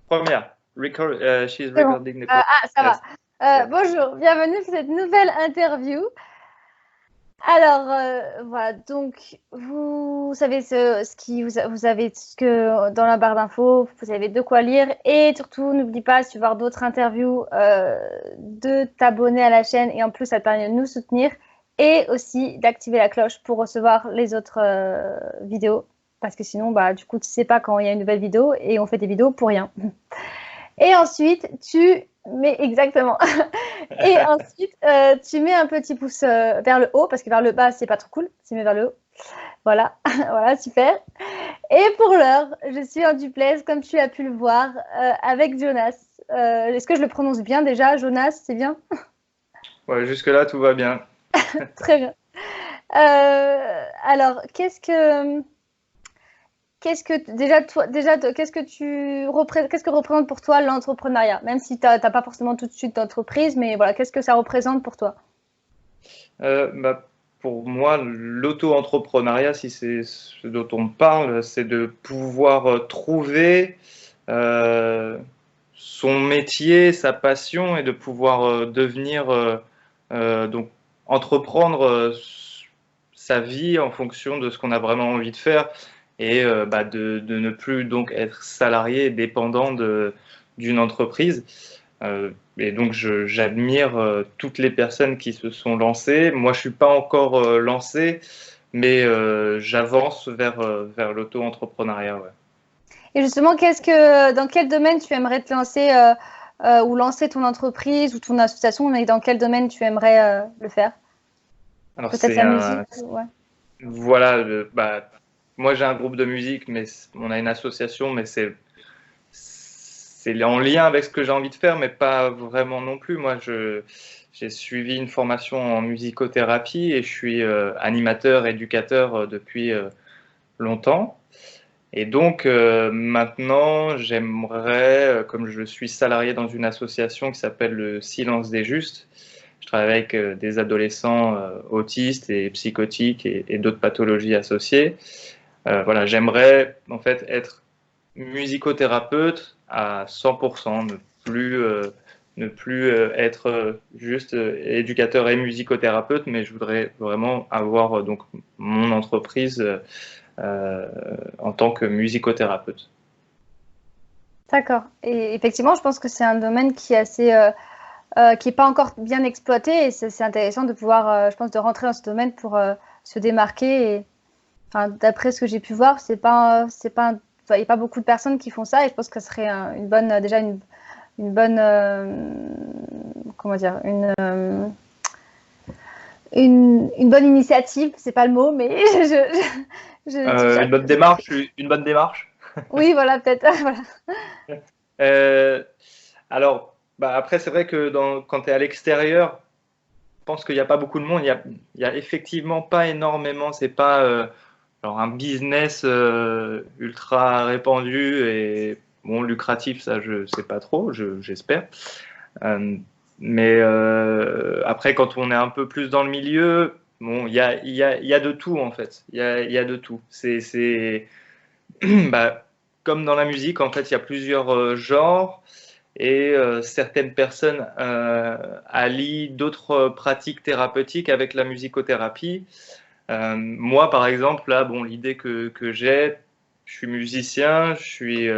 Première. She's C'est bon. recording the call. Ça Yes. va. Bonjour, bienvenue pour cette nouvelle interview. Alors, voilà, donc vous savez vous avez ce que dans la barre d'infos, vous avez de quoi lire et surtout, n'oublie pas, si tu veux voir d'autres interviews, de t'abonner à la chaîne et en plus, ça te permet de nous soutenir et aussi d'activer la cloche pour recevoir les autres vidéos parce que sinon, bah, du coup, tu sais pas quand il y a une nouvelle vidéo et on fait des vidéos pour rien. Et ensuite, exactement. Et ensuite, tu mets un petit pouce vers le haut, parce que vers le bas, c'est pas trop cool. Tu mets vers le haut. Voilà, voilà, super. Et pour l'heure, je suis en duplex, comme tu as pu le voir, avec Jonas. Est-ce que je le prononce bien déjà, Jonas? C'est bien? Ouais, jusque-là, tout va bien. Très bien. Alors, qu'est-ce que représente pour toi l'entrepreneuriat? Même si tu n'as pas forcément tout de suite d'entreprise, mais voilà, qu'est-ce que ça représente pour toi? Pour moi, l'auto-entrepreneuriat, si c'est ce dont on parle, c'est de pouvoir trouver son métier, sa passion et de pouvoir devenir, donc entreprendre sa vie en fonction de ce qu'on a vraiment envie de faire et de ne plus donc être salarié et dépendant d'une entreprise. Et donc j'admire toutes les personnes qui se sont lancées. Moi, je suis pas encore lancé, mais j'avance vers l'auto-entrepreneuriat. Ouais. Et justement, dans quel domaine tu aimerais te lancer ou lancer ton entreprise ou ton association, mais dans quel domaine tu aimerais le faire? Alors Peut-être c'est la musique, ouais. voilà, moi j'ai un groupe de musique, mais on a une association, mais c'est en lien avec ce que j'ai envie de faire, mais pas vraiment non plus. Moi, j'ai suivi une formation en musicothérapie et je suis animateur, éducateur depuis longtemps. Et donc maintenant, j'aimerais, comme je suis salarié dans une association qui s'appelle le Silence des Justes, je travaille avec des adolescents autistes et psychotiques et d'autres pathologies associées. Voilà, j'aimerais en fait être musicothérapeute à 100%, ne plus être juste éducateur et musicothérapeute, mais je voudrais vraiment avoir donc mon entreprise en tant que musicothérapeute. D'accord. Et effectivement, je pense que c'est un domaine qui est qui est pas encore bien exploité et c'est intéressant de pouvoir, je pense, de rentrer dans ce domaine pour se démarquer. Et, enfin, d'après ce que j'ai pu voir, il n'y a pas beaucoup de personnes qui font ça et je pense que ce serait une bonne, déjà une bonne, comment dire, une bonne initiative. C'est pas le mot, mais Une bonne démarche, une bonne démarche. Oui, voilà, peut-être. Voilà. Euh, alors, après, c'est vrai que quand tu es à l'extérieur, je pense qu'il n'y a pas beaucoup de monde. Il y a effectivement pas énormément. C'est pas genre un business ultra répandu et bon lucratif. Ça, je sais pas trop. J'espère. Euh, mais après, quand on est un peu plus dans le milieu, bon, il y a de tout en fait. Il y a de tout. C'est bah, comme dans la musique, en fait, il y a plusieurs genres et certaines personnes allient d'autres pratiques thérapeutiques avec la musicothérapie. Moi, par exemple, là, bon, l'idée que j'ai, je suis musicien, je suis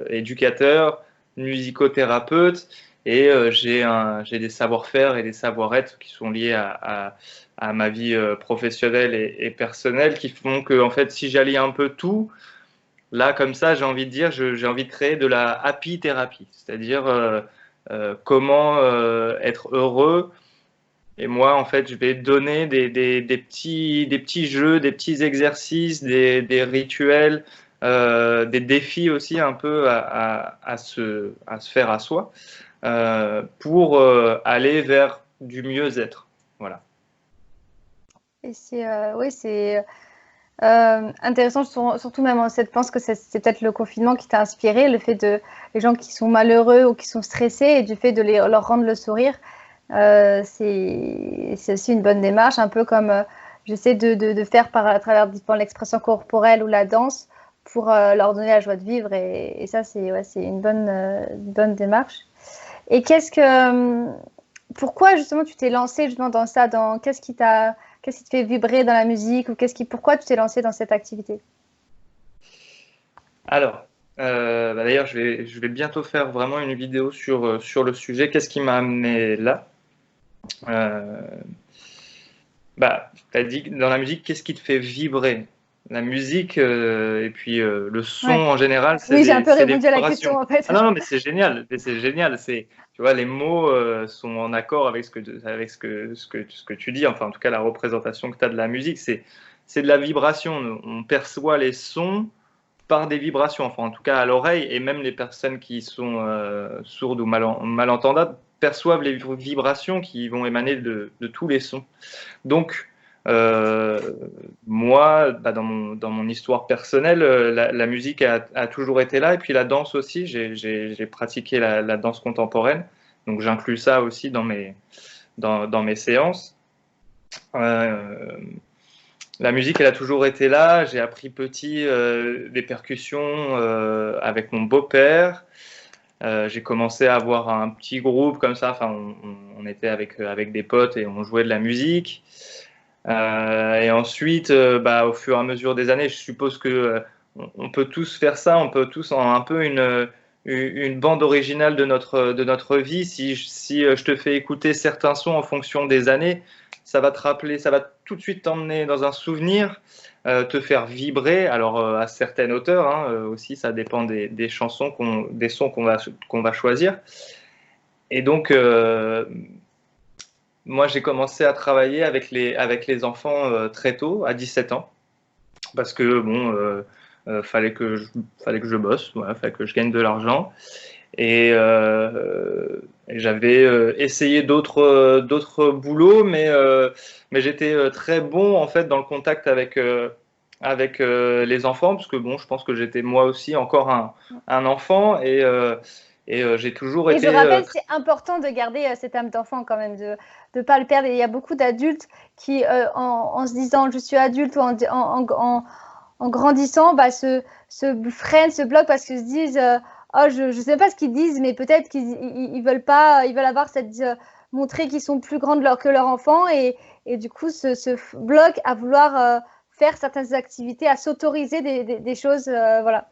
éducateur, musicothérapeute, et j'ai des savoir-faire et des savoir-être qui sont liés à ma vie professionnelle et personnelle, qui font que, en fait, si j'allie un peu tout, là, comme ça, j'ai envie de dire, j'ai envie de créer de la happy thérapie, c'est-à-dire comment être heureux. Et moi, en fait, je vais donner des petits jeux, des petits exercices, des rituels, des défis aussi un peu à se faire à soi pour aller vers du mieux-être. Voilà. Et oui, c'est intéressant, surtout même je pense que c'est peut-être le confinement qui t'a inspiré, le fait de les gens qui sont malheureux ou qui sont stressés et du fait de leur rendre le sourire. C'est aussi une bonne démarche, un peu comme j'essaie de faire à travers l'expression corporelle ou la danse pour leur donner la joie de vivre. Et ça, c'est une bonne démarche. Et pourquoi justement tu t'es lancé justement dans ça, qu'est-ce qui te fait vibrer dans la musique, ou pourquoi tu t'es lancé dans cette activité? Alors, d'ailleurs, je vais bientôt faire vraiment une vidéo sur le sujet. Qu'est-ce qui m'a amené là? Tu as dit dans la musique, qu'est-ce qui te fait vibrer? La musique et puis le son en général, Oui, j'ai un peu c'est des répondu à la vibrations. question en fait. Ah non, mais c'est génial, c'est génial. Tu vois, les mots sont en accord avec ce que tu dis. Enfin, en tout cas, la représentation que tu as de la musique, c'est de la vibration. On perçoit les sons par des vibrations, enfin en tout cas à l'oreille, et même les personnes qui sont sourdes ou malentendantes perçoivent les vibrations qui vont émaner de tous les sons. Donc, moi, dans mon histoire personnelle, la musique a toujours été là, et puis la danse aussi. J'ai pratiqué la danse contemporaine, donc j'inclus ça aussi dans mes séances. La musique, elle a toujours été là. J'ai appris petit des percussions avec mon beau-père. J'ai commencé à avoir un petit groupe comme ça. Enfin, on était avec des potes et on jouait de la musique. Et ensuite, au fur et à mesure des années, je suppose que on peut tous faire ça. On peut tous en un peu une bande originale de notre vie. Si je te fais écouter certains sons en fonction des années, ça va te rappeler, ça va tout de suite t'emmener dans un souvenir, te faire vibrer. Alors à certaines hauteurs aussi, ça dépend des chansons, des sons qu'on va choisir. Et donc moi, j'ai commencé à travailler avec les enfants très tôt, à 17 ans, parce que bon, fallait que je bosse, voilà, fallait que je gagne de l'argent. Et j'avais essayé d'autres boulots, mais j'étais très bon en fait dans le contact avec les enfants, parce que bon, je pense que j'étais moi aussi encore un enfant, et j'ai toujours Et je été rappelle, c'est important de garder cette âme d'enfant quand même, de ne pas le perdre. Et il y a beaucoup d'adultes qui, en se disant je suis adulte, ou en grandissant, se freinent, se bloquent parce qu'ils se disent oh, je ne sais pas ce qu'ils disent, mais peut-être qu'ils veulent pas, ils veulent avoir montrer qu'ils sont plus grands que leur enfant, et du coup se bloquent à vouloir faire certaines activités, à s'autoriser des choses, voilà.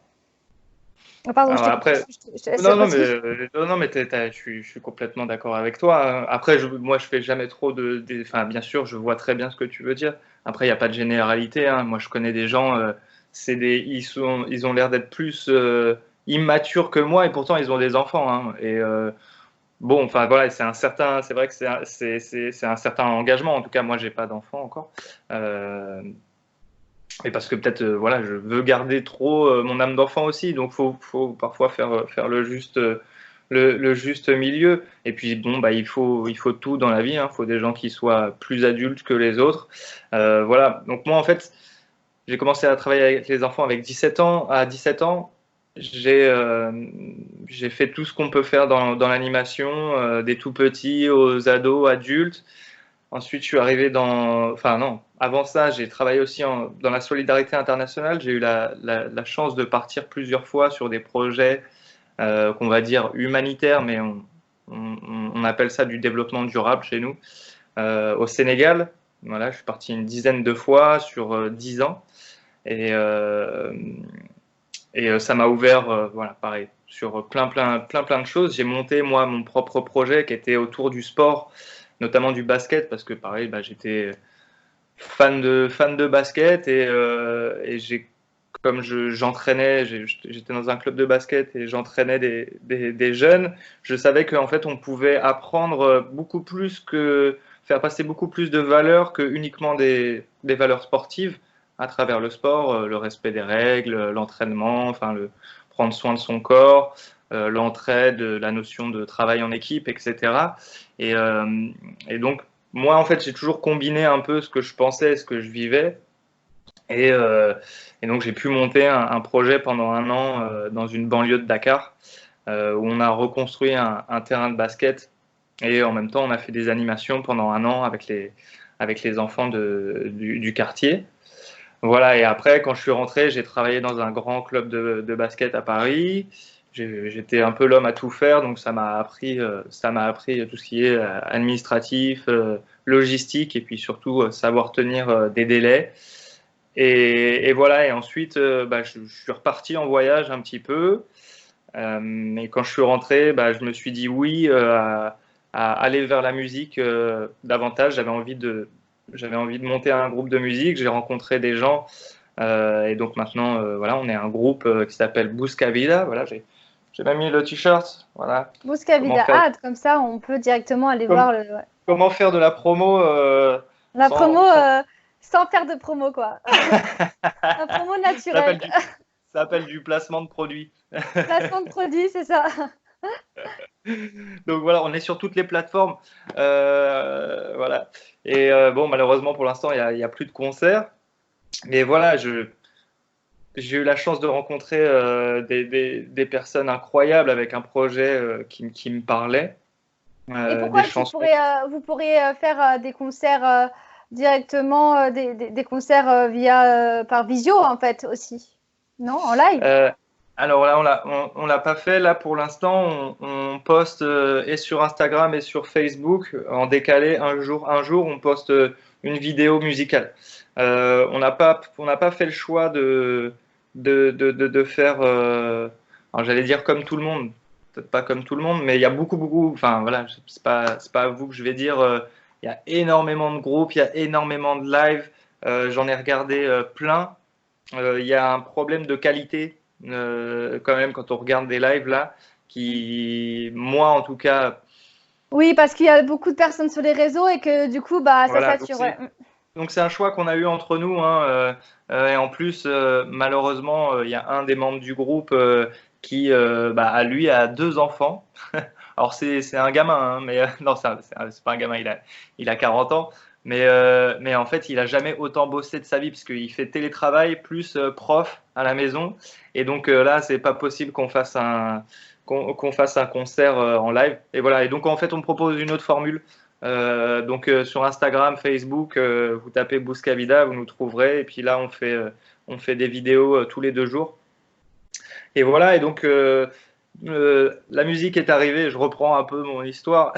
Pardon, Alors après, je te laisse non, mais je suis complètement d'accord avec toi. Après, moi, je fais jamais trop enfin, bien sûr, je vois très bien ce que tu veux dire. Après, il n'y a pas de généralité, hein. Moi, je connais des gens, ils ont l'air d'être plus immatures que moi, et pourtant, ils ont des enfants, hein. Et bon, enfin, voilà, c'est vrai que c'est un certain engagement. En tout cas, moi, j'ai pas d'enfant encore. Et parce que peut-être, voilà, je veux garder trop mon âme d'enfant aussi, donc faut parfois faire le juste milieu. Et puis bon, il faut tout dans la vie, hein. Il faut des gens qui soient plus adultes que les autres. Voilà. Donc moi, en fait, j'ai commencé à travailler avec les enfants avec 17 ans. À 17 ans, j'ai fait tout ce qu'on peut faire dans l'animation, des tout petits aux ados, adultes. Ensuite, je suis arrivé enfin non, avant ça, j'ai travaillé aussi dans la solidarité internationale. J'ai eu la chance de partir plusieurs fois sur des projets qu'on va dire humanitaires, mais on appelle ça du développement durable chez nous, au Sénégal. Voilà, je suis parti une dizaine de fois sur 10 ans. Et ça m'a ouvert, voilà, pareil, sur plein de choses. J'ai monté, moi, mon propre projet qui était autour du sport, notamment du basket, parce que pareil, j'étais fan de basket, et comme j'entraînais, j'étais dans un club de basket et j'entraînais des jeunes, je savais qu'en fait on pouvait apprendre beaucoup plus, faire passer beaucoup plus de valeurs que uniquement des valeurs sportives à travers le sport, le respect des règles, l'entraînement, enfin prendre soin de son corps, l'entraide, la notion de travail en équipe, etc. Et donc, moi, en fait, j'ai toujours combiné un peu ce que je pensais et ce que je vivais. Et donc, j'ai pu monter un projet pendant un an dans une banlieue de Dakar, où on a reconstruit un terrain de basket. Et en même temps, on a fait des animations pendant un an avec les enfants du quartier. Voilà, et après, quand je suis rentré, j'ai travaillé dans un grand club de basket à Paris. J'étais un peu l'homme à tout faire, donc ça m'a appris tout ce qui est administratif, logistique, et puis surtout savoir tenir des délais. Et voilà, et ensuite, bah, je suis reparti en voyage un petit peu. Et quand je suis rentré, bah, je me suis dit oui à aller vers la musique davantage. J'avais envie de monter un groupe de musique. J'ai rencontré des gens. Et donc maintenant, voilà, on est un groupe qui s'appelle Busca Vida. Voilà, j'ai même mis le t-shirt. Voilà. Busca Comment Vida. faire, Ah, comme ça, on peut directement aller com- voir ouais. comment faire de la promo La promo sans... sans faire de promo, quoi. La promo Ça s'appelle naturelle. ça s'appelle du placement de produit. Placement de produit, c'est ça. Donc voilà, on est sur toutes les plateformes. Voilà. Et bon, malheureusement, pour l'instant, il y a plus de concerts. Mais voilà, j'ai eu la chance de rencontrer des personnes incroyables avec un projet qui me parlait, Et des pourquoi chansons. vous pourrez faire des concerts directement, des concerts par visio, en fait, aussi? Non, en live? Euh, alors là, on l'a pas fait. Là, pour l'instant, on poste et sur Instagram et sur Facebook en décalé un jour, on poste une vidéo musicale. On n'a pas fait le choix de faire, alors j'allais dire comme tout le monde, peut-être pas comme tout le monde, mais il y a beaucoup, enfin voilà, c'est pas à vous que je vais dire, il y a énormément de groupes, il y a énormément de lives, j'en ai regardé plein. Il y a un problème de qualité quand même quand on regarde des lives là, qui, moi en tout cas, Oui, parce qu'il y a beaucoup de personnes sur les réseaux et que du coup, bah, ça voilà, sature. Ouais. donc c'est un choix qu'on a eu entre nous, hein, et en plus, malheureusement, il y a un des membres du groupe qui, bah, lui, a deux enfants. Alors c'est un gamin, hein, mais non, c'est pas un gamin, il a 40 ans. Mais en fait, il a jamais autant bossé de sa vie parce qu'il fait télétravail plus prof à la maison. Et donc là, c'est pas possible qu'on fasse un concert en live. Et voilà. Et donc en fait, on propose une autre formule. Donc sur Instagram, Facebook, vous tapez Buscavida, vous nous trouverez. Et puis là, on fait des vidéos tous les 2 jours. Et voilà. Et donc la musique est arrivée. Je reprends un peu mon histoire.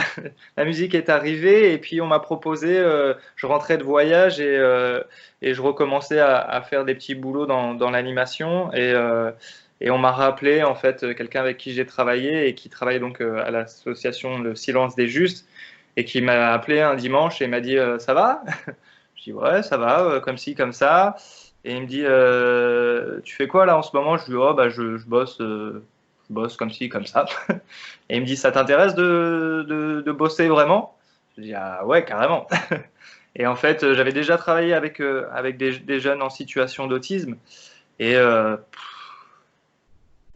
La musique est arrivée et puis on m'a proposé. Je rentrais de voyage et je recommençais à faire des petits boulots dans l'animation et on m'a rappelé en fait quelqu'un avec qui j'ai travaillé et qui travaille donc à l'association Le Silence des Justes et qui m'a appelé un dimanche et m'a dit ça va? Je dis ouais ça va comme ci comme ça et il me dit tu fais quoi là en ce moment? Je lui dis oh bah je bosse comme ci comme ça et il me dit ça t'intéresse de bosser vraiment? Je dis ah ouais carrément et en fait j'avais déjà travaillé avec des jeunes en situation d'autisme et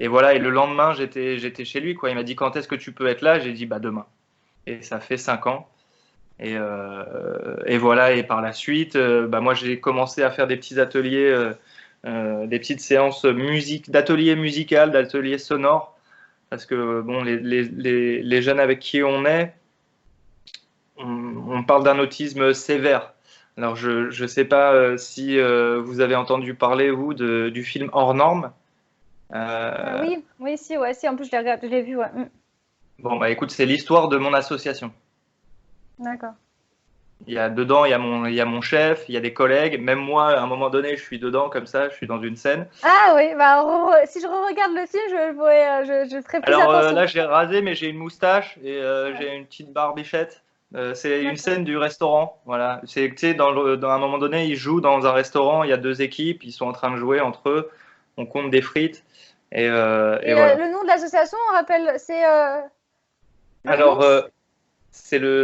et voilà et le lendemain j'étais chez lui quoi. Il m'a dit quand est-ce que tu peux être là? J'ai dit bah demain et ça fait 5 ans. Et voilà, et par la suite, bah, moi j'ai commencé à faire des petits ateliers, des petites séances d'ateliers musicaux, d'ateliers sonores, parce que bon, les jeunes avec qui on est, on parle d'un autisme sévère. Alors je ne sais pas si vous avez entendu parler, vous, du film Hors Norme. Oui, oui, si, ouais, si, en plus, je l'ai vu, ouais. Bon, bah écoute, c'est l'histoire de mon association. D'accord. Dedans, il y a mon chef, il y a des collègues. Même moi, à un moment donné, je suis dedans comme ça, je suis dans une scène. Ah oui, bah, si je regarde le film, je ferai plus Alors attention. là, j'ai rasé, mais j'ai une moustache et Ouais, j'ai une petite barbichette. C'est une d'accord. scène du restaurant. Voilà. C'est, tu sais, dans un moment donné, ils jouent dans un restaurant. Il y a deux équipes, ils sont en train de jouer entre eux. On compte des frites et Et voilà. le nom de l'association, on rappelle, c'est le nom? Alors,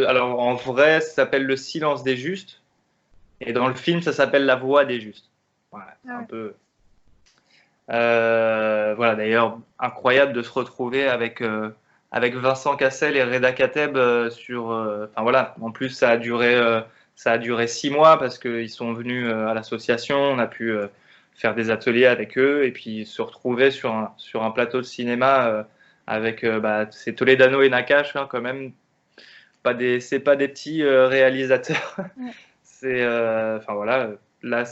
alors en vrai, ça s'appelle Le Silence des Justes et dans le film, ça s'appelle La Voix des Justes. Voilà, c'est Ah un ouais. peu. Voilà, d'ailleurs, incroyable de se retrouver avec Vincent Cassel et Reda Kateb enfin voilà, en plus, ça a duré 6 mois parce qu'ils sont venus à l'association. On a pu faire des ateliers avec eux et puis se retrouver sur un plateau de cinéma avec bah, c'est Toledano et Nakache, hein, quand même. C'est pas des petits réalisateurs. Mm. Enfin voilà, là,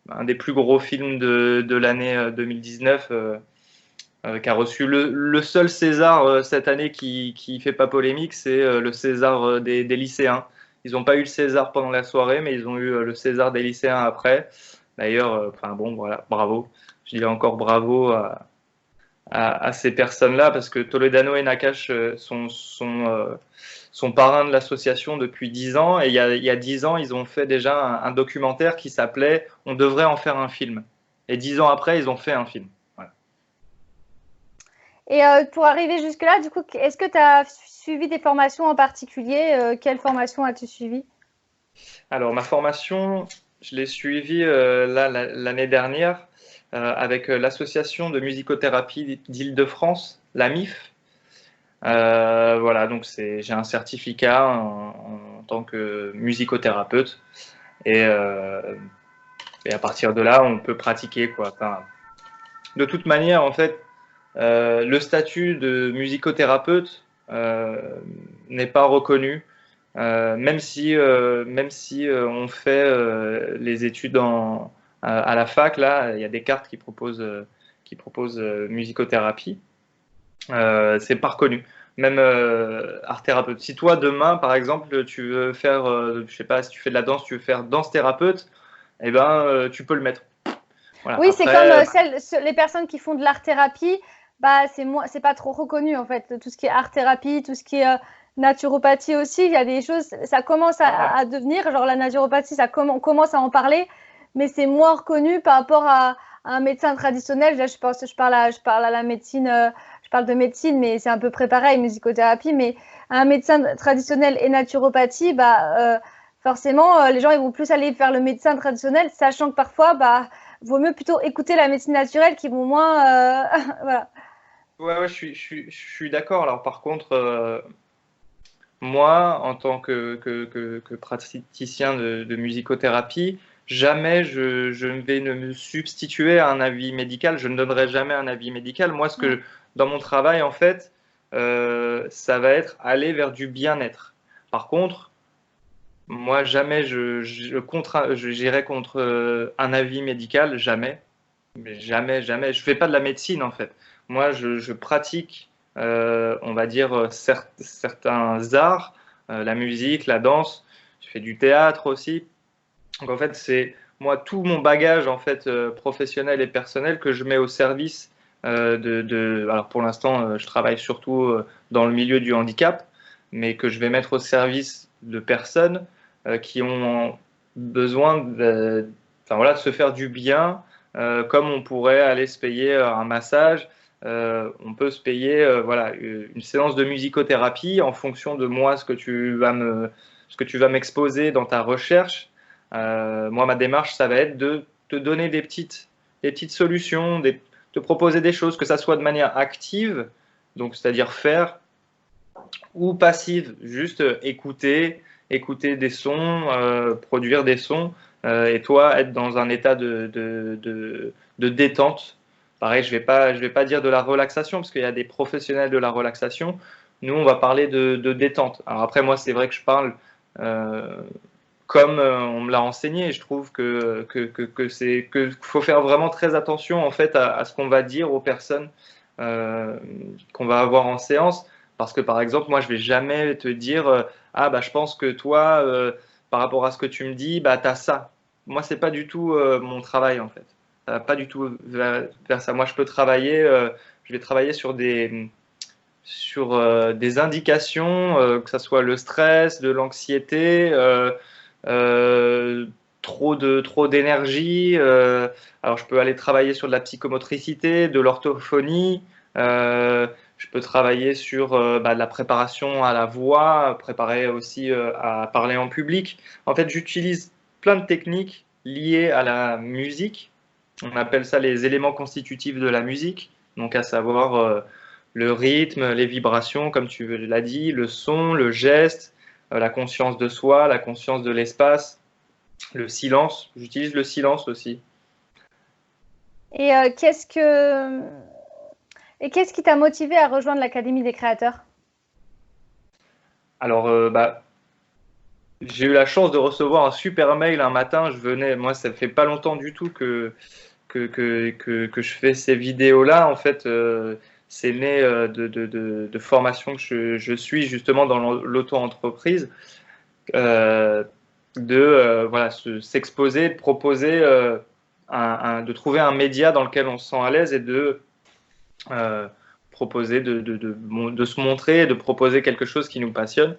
un des plus gros films de l'année 2019, qui a reçu le seul César cette année qui fait pas polémique, c'est le César des lycéens. Ils n'ont pas eu le César pendant la soirée, mais ils ont eu le César des lycéens après. D'ailleurs, enfin bon, voilà, bravo. Je dis encore bravo à ces personnes-là, parce que Toledano et Nakash sont parrains de l'association depuis 10 ans, et il y a 10 ans, ils ont fait déjà un documentaire qui s'appelait « On devrait en faire un film ». Et 10 ans après, ils ont fait un film. Voilà. Et pour arriver jusque-là, du coup, est-ce que tu as suivi des formations en particulier? Quelle formation as-tu suivi? Alors, ma formation, je l'ai suivie l'année dernière avec l'association de musicothérapie d'Île-de-France, la MIF. Voilà, donc j'ai un certificat en tant que musicothérapeute et à partir de là, on peut pratiquer quoi. Enfin, de toute manière, en fait, le statut de musicothérapeute n'est pas reconnu, même si on fait les études à la fac. Là, il y a des cartes qui proposent musicothérapie. C'est pas reconnu. Même art thérapeute. Si toi demain, par exemple, tu veux faire, je sais pas, si tu fais de la danse, tu veux faire danse thérapeute, eh ben, tu peux le mettre. Voilà. Oui, c'est comme Après, les personnes qui font de l'art-thérapie, bah, c'est pas trop reconnu en fait. Tout ce qui est art-thérapie, tout ce qui est naturopathie aussi, il y a des choses, ça commence à devenir, genre la naturopathie, on commence à en parler, mais c'est moins reconnu par rapport à un médecin traditionnel. Là, je parle à la médecine, je parle de médecine, mais c'est un peu près pareil, musicothérapie, mais un médecin traditionnel et naturopathie, bah, forcément, les gens ils vont plus aller vers le médecin traditionnel, sachant que parfois, bah, vaut mieux plutôt écouter la médecine naturelle qui vont moins. Voilà. ouais, je suis d'accord. Alors, par contre, moi, en tant que praticien de musicothérapie, jamais je ne vais me substituer à un avis médical. Je ne donnerai jamais un avis médical. Moi, dans mon travail, en fait, ça va être aller vers du bien-être. Par contre, moi, jamais j'irai contre un avis médical, jamais. Mais jamais, jamais. Je fais pas de la médecine, en fait. Moi, je pratique, on va dire, certains arts, la musique, la danse. Je fais du théâtre aussi. Donc, en fait, c'est moi tout mon bagage, en fait, professionnel et personnel que je mets au service alors, pour l'instant, je travaille surtout dans le milieu du handicap, mais que je vais mettre au service de personnes qui ont besoin enfin, voilà, de se faire du bien, comme on pourrait aller se payer un massage. On peut se payer voilà, une séance de musicothérapie en fonction de moi, ce que tu vas m'exposer dans ta recherche. Moi, ma démarche, ça va être de te donner des petites solutions, te proposer des choses, que ça soit de manière active, donc c'est-à-dire faire, ou passive, juste écouter des sons, produire des sons, et toi être dans un état de détente. Pareil, je vais pas dire de la relaxation, parce qu'il y a des professionnels de la relaxation. Nous, on va parler de détente. Alors après, moi, c'est vrai que je parle comme on me l'a enseigné. Je trouve que faut faire vraiment très attention en fait à ce qu'on va dire aux personnes qu'on va avoir en séance. Parce que par exemple, moi, je vais jamais te dire ah bah je pense que toi, par rapport à ce que tu me dis, bah t'as ça. Moi, c'est pas du tout mon travail en fait. Ça va pas du tout vers ça. Moi, je vais travailler sur des indications, que ça soit le stress, de l'anxiété, trop d'énergie. Alors, je peux aller travailler sur de la psychomotricité, de l'orthophonie. Je peux travailler sur de la préparation à la voix, préparer aussi à parler en public. En fait, j'utilise plein de techniques liées à la musique. On appelle ça les éléments constitutifs de la musique. Donc, à savoir le rythme, les vibrations, comme tu l'as dit, le son, le geste, la conscience de soi, la conscience de l'espace, le silence. J'utilise le silence aussi. Et qu'est-ce qui t'a motivé à rejoindre l'Académie des créateurs? Alors, j'ai eu la chance de recevoir un super mail un matin. Moi, ça fait pas longtemps du tout que je fais ces vidéos-là. En fait, c'est né de formations que je suis justement dans l'auto-entreprise, euh, voilà, s'exposer, de proposer, de trouver un média dans lequel on se sent à l'aise et de euh, proposer de se montrer, de proposer quelque chose qui nous passionne.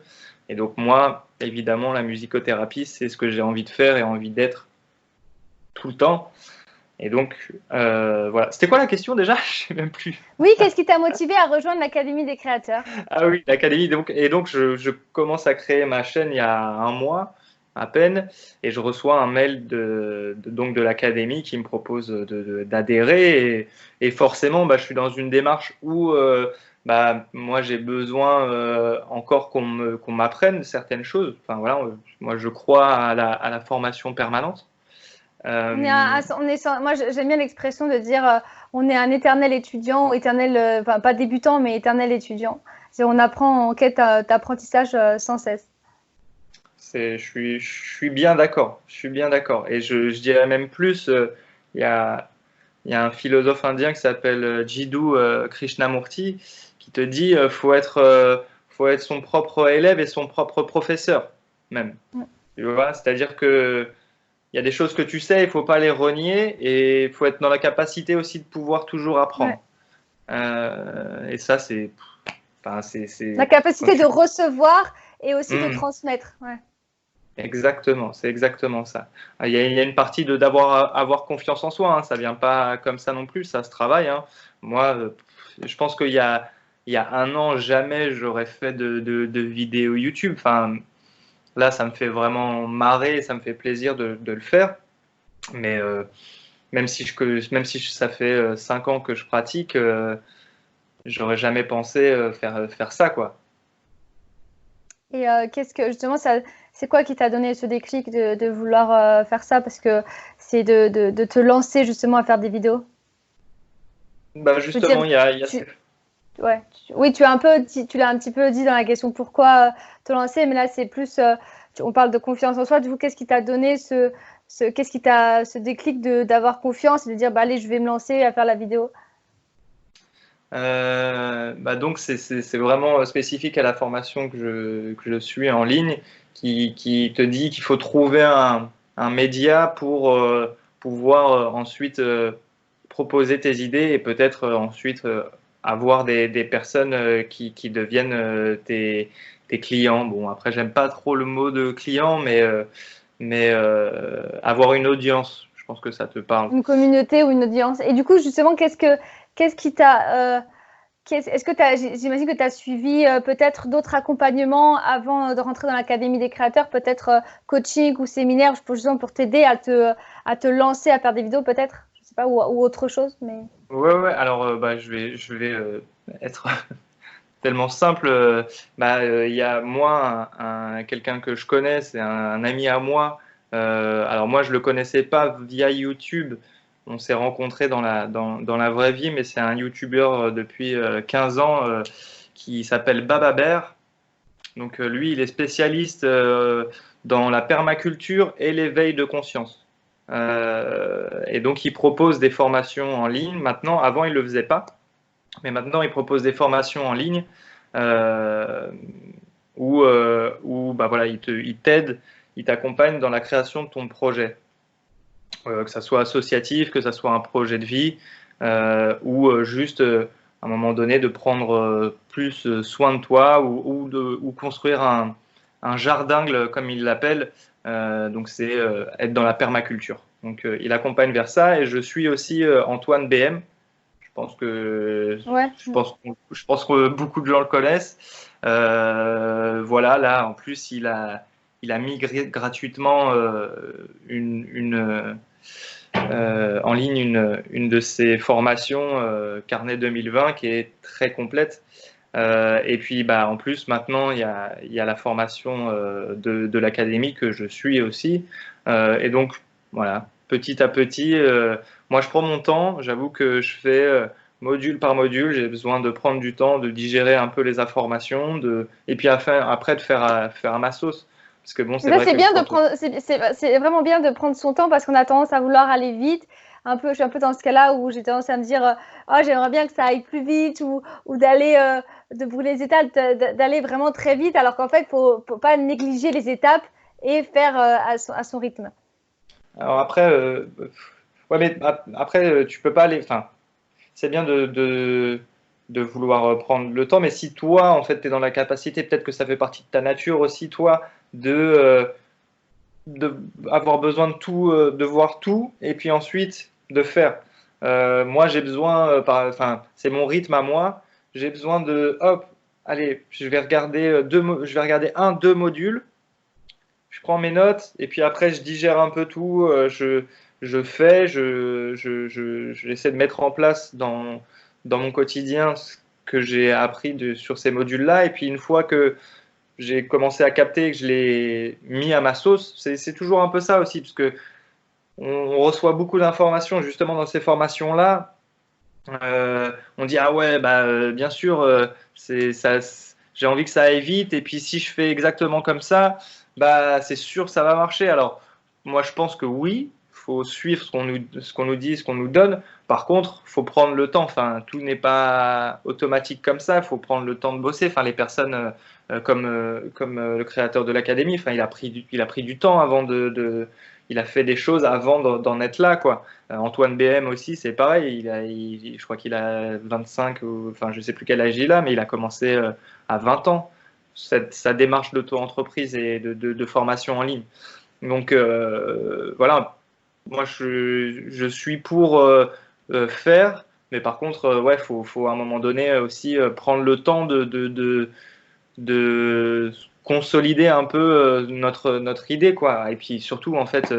Et donc moi, évidemment, la musicothérapie, c'est ce que j'ai envie de faire et envie d'être tout le temps. Et donc, voilà. C'était quoi la question déjà? Je sais même plus. Oui, qu'est-ce qui t'a motivé à rejoindre l'Académie des créateurs? Ah oui, l'académie. Donc je commence à créer ma chaîne il y a un mois à peine, et je reçois un mail donc de l'académie qui me propose d'adhérer. Et forcément, bah, je suis dans une démarche où bah, moi j'ai besoin encore qu'on m'apprenne certaines choses. Enfin voilà, moi je crois à la formation permanente. Euh, Moi, j'aime bien l'expression de dire on est un éternel étudiant, éternel, enfin, pas débutant, mais éternel étudiant. On apprend en quête d'apprentissage sans cesse. je suis bien d'accord. Je suis bien d'accord. Et je dirais même plus, il y a, il y a un philosophe indien qui s'appelle Jiddu Krishnamurti qui te dit faut être son propre élève et son propre professeur, même. Ouais. Tu vois, c'est-à-dire que il y a des choses que tu sais, il faut pas les renier et il faut être dans la capacité aussi de pouvoir toujours Ouais. apprendre. Et ça, enfin, La quand capacité de tu, recevoir et aussi de Hum, transmettre. Ouais. exactement, c'est exactement ça. Il y a une partie avoir confiance en soi, hein, ça vient pas comme ça non plus, ça se travaille, hein. Moi, je pense il y a un an, jamais j'aurais fait de vidéo YouTube. Enfin, là, ça me fait vraiment marrer, ça me fait plaisir de le faire. Mais même si ça fait 5 ans que je pratique, j'aurais jamais pensé faire ça, quoi. Et qu'est-ce que justement, c'est quoi qui t'a donné ce déclic de vouloir faire ça? Parce que c'est de te lancer justement à faire des vidéos. Bah Je veux dire, justement, il y a tu, ouais, oui, tu l'as un petit peu dit dans la question pourquoi te lancer, mais là c'est plus, on parle de confiance en soi. Du coup, qu'est-ce qui t'a donné qu'est-ce qui t'a ce déclic d'avoir confiance et de dire bah allez, je vais me lancer à faire la vidéo. Bah donc c'est vraiment spécifique à la formation que je suis en ligne qui te dit qu'il faut trouver un média pour pouvoir ensuite proposer tes idées et peut-être ensuite avoir des personnes qui deviennent tes clients. Bon, après, j'aime pas trop le mot de client, mais avoir une audience, je pense que ça te parle. Une communauté ou une audience. Et du coup, justement, qu'est-ce qui t'a est-ce que j'imagine que tu as suivi peut-être d'autres accompagnements avant de rentrer dans l'Académie des créateurs, peut-être coaching ou séminaire, justement pour t'aider à te lancer à faire des vidéos, peut-être, je sais pas, ou autre chose, mais. Ouais, ouais, alors bah, je vais être tellement simple. Il y a moi, quelqu'un que je connais, c'est un ami à moi. Alors moi, je le connaissais pas via YouTube. On s'est rencontrés dans la vraie vie, mais c'est un YouTuber depuis 15 ans qui s'appelle Baba Bear. Donc lui, il est spécialiste dans la permaculture et l'éveil de conscience. Et donc, il propose des formations en ligne. Maintenant, avant, il ne le faisait pas. Mais maintenant, il propose des formations en ligne euh, où bah voilà, il t'aide, il t'accompagne dans la création de ton projet, que ça soit associatif, que ça soit un projet de vie, ou juste à un moment donné de prendre plus soin de toi ou construire un jardin, comme il l'appelle. Donc, c'est être dans la permaculture. Donc, il accompagne vers ça et je suis aussi Antoine BM. Ouais. Je pense que beaucoup de gens le connaissent. Voilà, là, en plus, il a mis gratuitement en ligne une de ses formations, Carnet 2020, qui est très complète. Et puis, bah, en plus, maintenant, il y a la formation de l'académie que je suis aussi. Et donc, voilà, petit à petit, moi, je prends mon temps. J'avoue que je fais module par module. J'ai besoin de prendre du temps, de digérer un peu les informations, et puis après de faire à ma sauce. Parce que bon, c'est Ça, vrai c'est que bien de prendre, c'est vraiment bien de prendre son temps parce qu'on a tendance à vouloir aller vite. Je suis un peu dans ce cas-là où j'ai tendance à me dire, oh, j'aimerais bien que ça aille plus vite ou d'aller, de brûler les étapes, d'aller vraiment très vite, alors qu'en fait, faut pas négliger les étapes et faire à son rythme. Alors après, ouais, mais après, tu peux pas aller. Enfin, c'est bien de vouloir prendre le temps, mais si toi, en fait, tu es dans la capacité, peut-être que ça fait partie de ta nature aussi, toi, de avoir besoin de tout, de voir tout, et puis ensuite de faire. Moi, j'ai besoin, enfin, c'est mon rythme à moi. J'ai besoin de, hop, allez, je vais regarder je vais regarder deux modules. Je prends mes notes, et puis après, je digère un peu tout. Je fais, j'essaie de mettre en place dans mon quotidien ce que j'ai appris sur ces modules-là. Et puis une fois que j'ai commencé à capter, que je l'ai mis à ma sauce. C'est toujours un peu ça aussi, parce que on reçoit beaucoup d'informations justement dans ces formations-là. On dit ah ouais, bah bien sûr, c'est ça, j'ai envie que ça aille vite, et puis si je fais exactement comme ça, bah c'est sûr ça va marcher. Alors moi je pense que oui, faut suivre ce qu'on nous dit, ce qu'on nous donne. Par contre, faut prendre le temps. Enfin, tout n'est pas automatique comme ça. Il faut prendre le temps de bosser. Enfin, les personnes comme le créateur de l'académie, enfin, il a pris du temps avant il a fait des choses avant d'en être là, quoi. Antoine BM aussi, c'est pareil. Je crois qu'il a 25, enfin, je sais plus quel âge il a, mais il a commencé à 20 ans sa démarche d'auto-entreprise et de formation en ligne. Donc voilà, moi je suis pour faire, mais par contre, ouais, faut à un moment donné aussi prendre le temps de consolider un peu notre idée, quoi. Et puis surtout, en fait,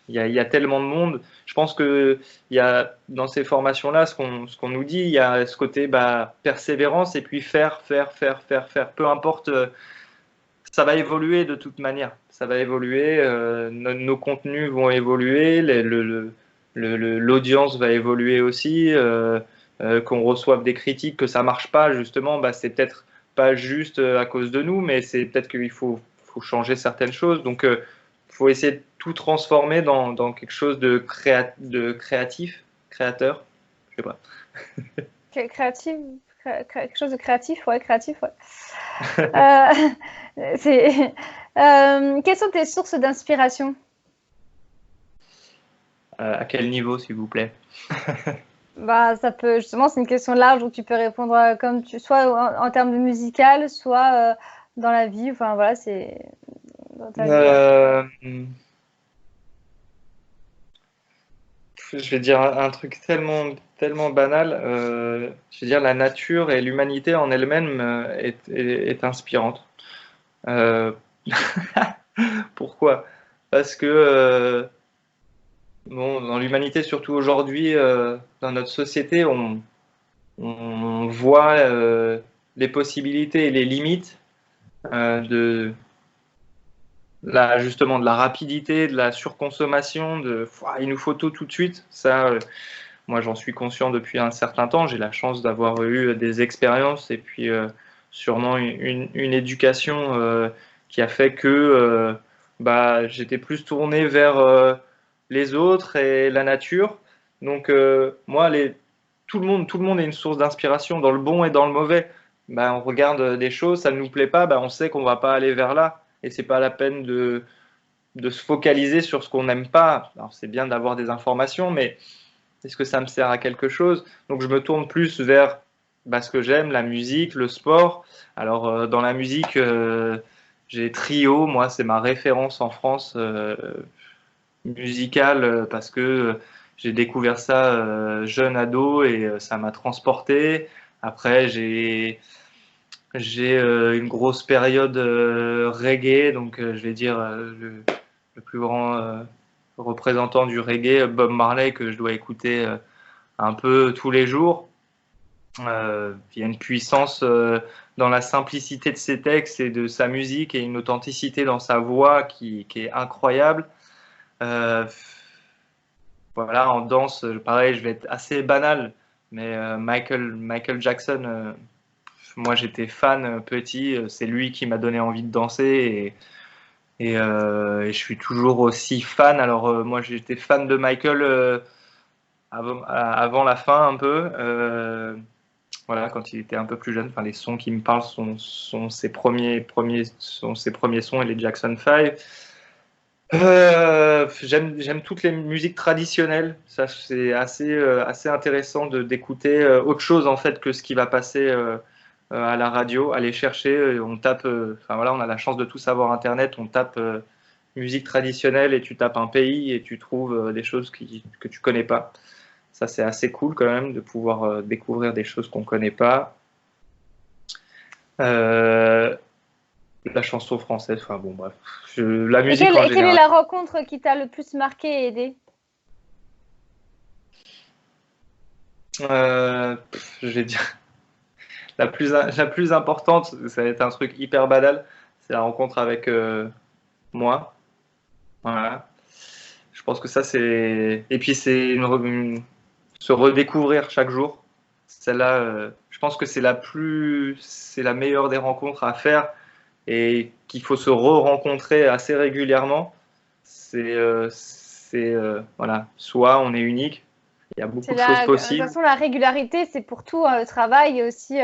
il y a tellement de monde. Je pense que il y a dans ces formations-là, ce qu'on nous dit, il y a ce côté bah, persévérance et puis faire. Peu importe, ça va évoluer de toute manière. Ça va évoluer, nos contenus vont évoluer, l'audience va évoluer aussi, qu'on reçoive des critiques, que ça marche pas, justement, bah, c'est peut-être pas juste à cause de nous, mais c'est peut-être qu'il faut changer certaines choses. Donc, il faut essayer de tout transformer dans quelque chose de créatif, créateur, je sais pas. Créatif, quelque chose de créatif, ouais, créatif, ouais. Euh, quelles sont tes sources d'inspiration? À quel niveau, s'il vous plaît? Bah, ça peut, justement, c'est une question large où tu peux répondre comme soit en termes de musical, soit dans la vie. Enfin, voilà, c'est dans ta vie, ouais. Euh, Je vais dire un truc tellement banal. Je vais dire la nature et l'humanité en elle-même est inspirante. Euh, Pourquoi? Parce que bon, dans l'humanité, surtout aujourd'hui, dans notre société, on voit les possibilités et les limites justement de la rapidité, de la surconsommation, il nous faut tout de suite. Ça, moi, j'en suis conscient depuis un certain temps. J'ai la chance d'avoir eu des expériences et puis sûrement une éducation qui a fait que bah, j'étais plus tourné vers les autres et la nature. Donc moi, tout le monde est une source d'inspiration dans le bon et dans le mauvais. Bah, on regarde des choses, ça ne nous plaît pas, bah, on sait qu'on va pas aller vers là. Et c'est pas la peine de se focaliser sur ce qu'on n'aime pas. Alors c'est bien d'avoir des informations, mais est-ce que ça me sert à quelque chose? Donc je me tourne plus vers bah, ce que j'aime, la musique, le sport. Alors dans la musique, j'ai Trio, moi c'est ma référence en France musicale parce que j'ai découvert ça jeune ado et ça m'a transporté. Après j'ai une grosse période reggae, donc je vais dire le plus grand représentant du reggae, Bob Marley, que je dois écouter un peu tous les jours. Il y a une puissance dans la simplicité de ses textes et de sa musique et une authenticité dans sa voix qui est incroyable. Euh, voilà, en danse, pareil, je vais être assez banal, mais Michael Jackson, moi j'étais fan petit, c'est lui qui m'a donné envie de danser Et je suis toujours aussi fan. Alors moi j'étais fan de Michael avant la fin un peu. Voilà, quand il était un peu plus jeune. Enfin, les sons qui me parlent sont ses premiers sons et les Jackson 5. J'aime toutes les musiques traditionnelles. Ça, c'est assez intéressant d'écouter autre chose en fait que ce qui va passer à la radio. Aller chercher, on tape. Enfin voilà, on a la chance de tous avoir Internet. On tape musique traditionnelle et tu tapes un pays et tu trouves des choses que tu connais pas. Ça, c'est assez cool quand même de pouvoir découvrir des choses qu'on connaît pas. La chanson française, enfin bon, bref. La musique en général. Quelle est la rencontre qui t'a le plus marqué et aidé? Je vais dire la plus importante, ça va être un truc hyper banal, c'est la rencontre avec moi. Voilà. Je pense que ça c'est et puis c'est se redécouvrir chaque jour. Celle-là, je pense que c'est la meilleure des rencontres à faire et qu'il faut se re-rencontrer assez régulièrement. Voilà, soit on est unique, il y a beaucoup de choses De toute possibles. façon, la régularité, c'est pour tout le travail et aussi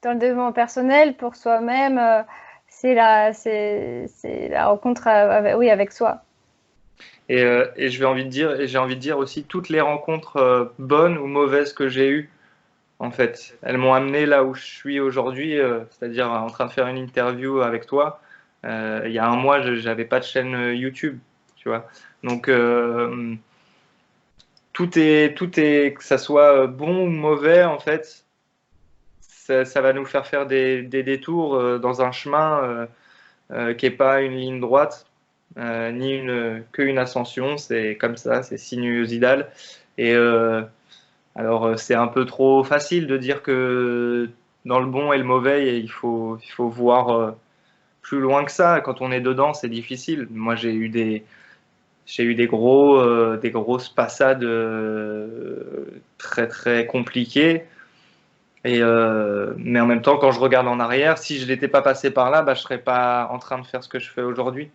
dans le développement personnel, pour soi-même. C'est la rencontre avec soi. Et j'ai envie de dire aussi toutes les rencontres bonnes ou mauvaises que j'ai eues, en fait, elles m'ont amené là où je suis aujourd'hui, c'est-à-dire en train de faire une interview avec toi. Il y a un mois, je n'avais pas de chaîne YouTube, tu vois. Donc tout est, que ça soit bon ou mauvais, en fait, ça va nous faire des détours dans un chemin qui n'est pas une ligne droite, ni qu'une ascension. C'est comme ça, c'est sinuosidal. Et alors, c'est un peu trop facile de dire que dans le bon et le mauvais, il faut voir plus loin que ça. Quand on est dedans, c'est difficile. Moi, j'ai eu des grosses passades très très compliquées. Mais en même temps, quand je regarde en arrière, si je n'étais pas passé par là, bah, je serais pas en train de faire ce que je fais aujourd'hui.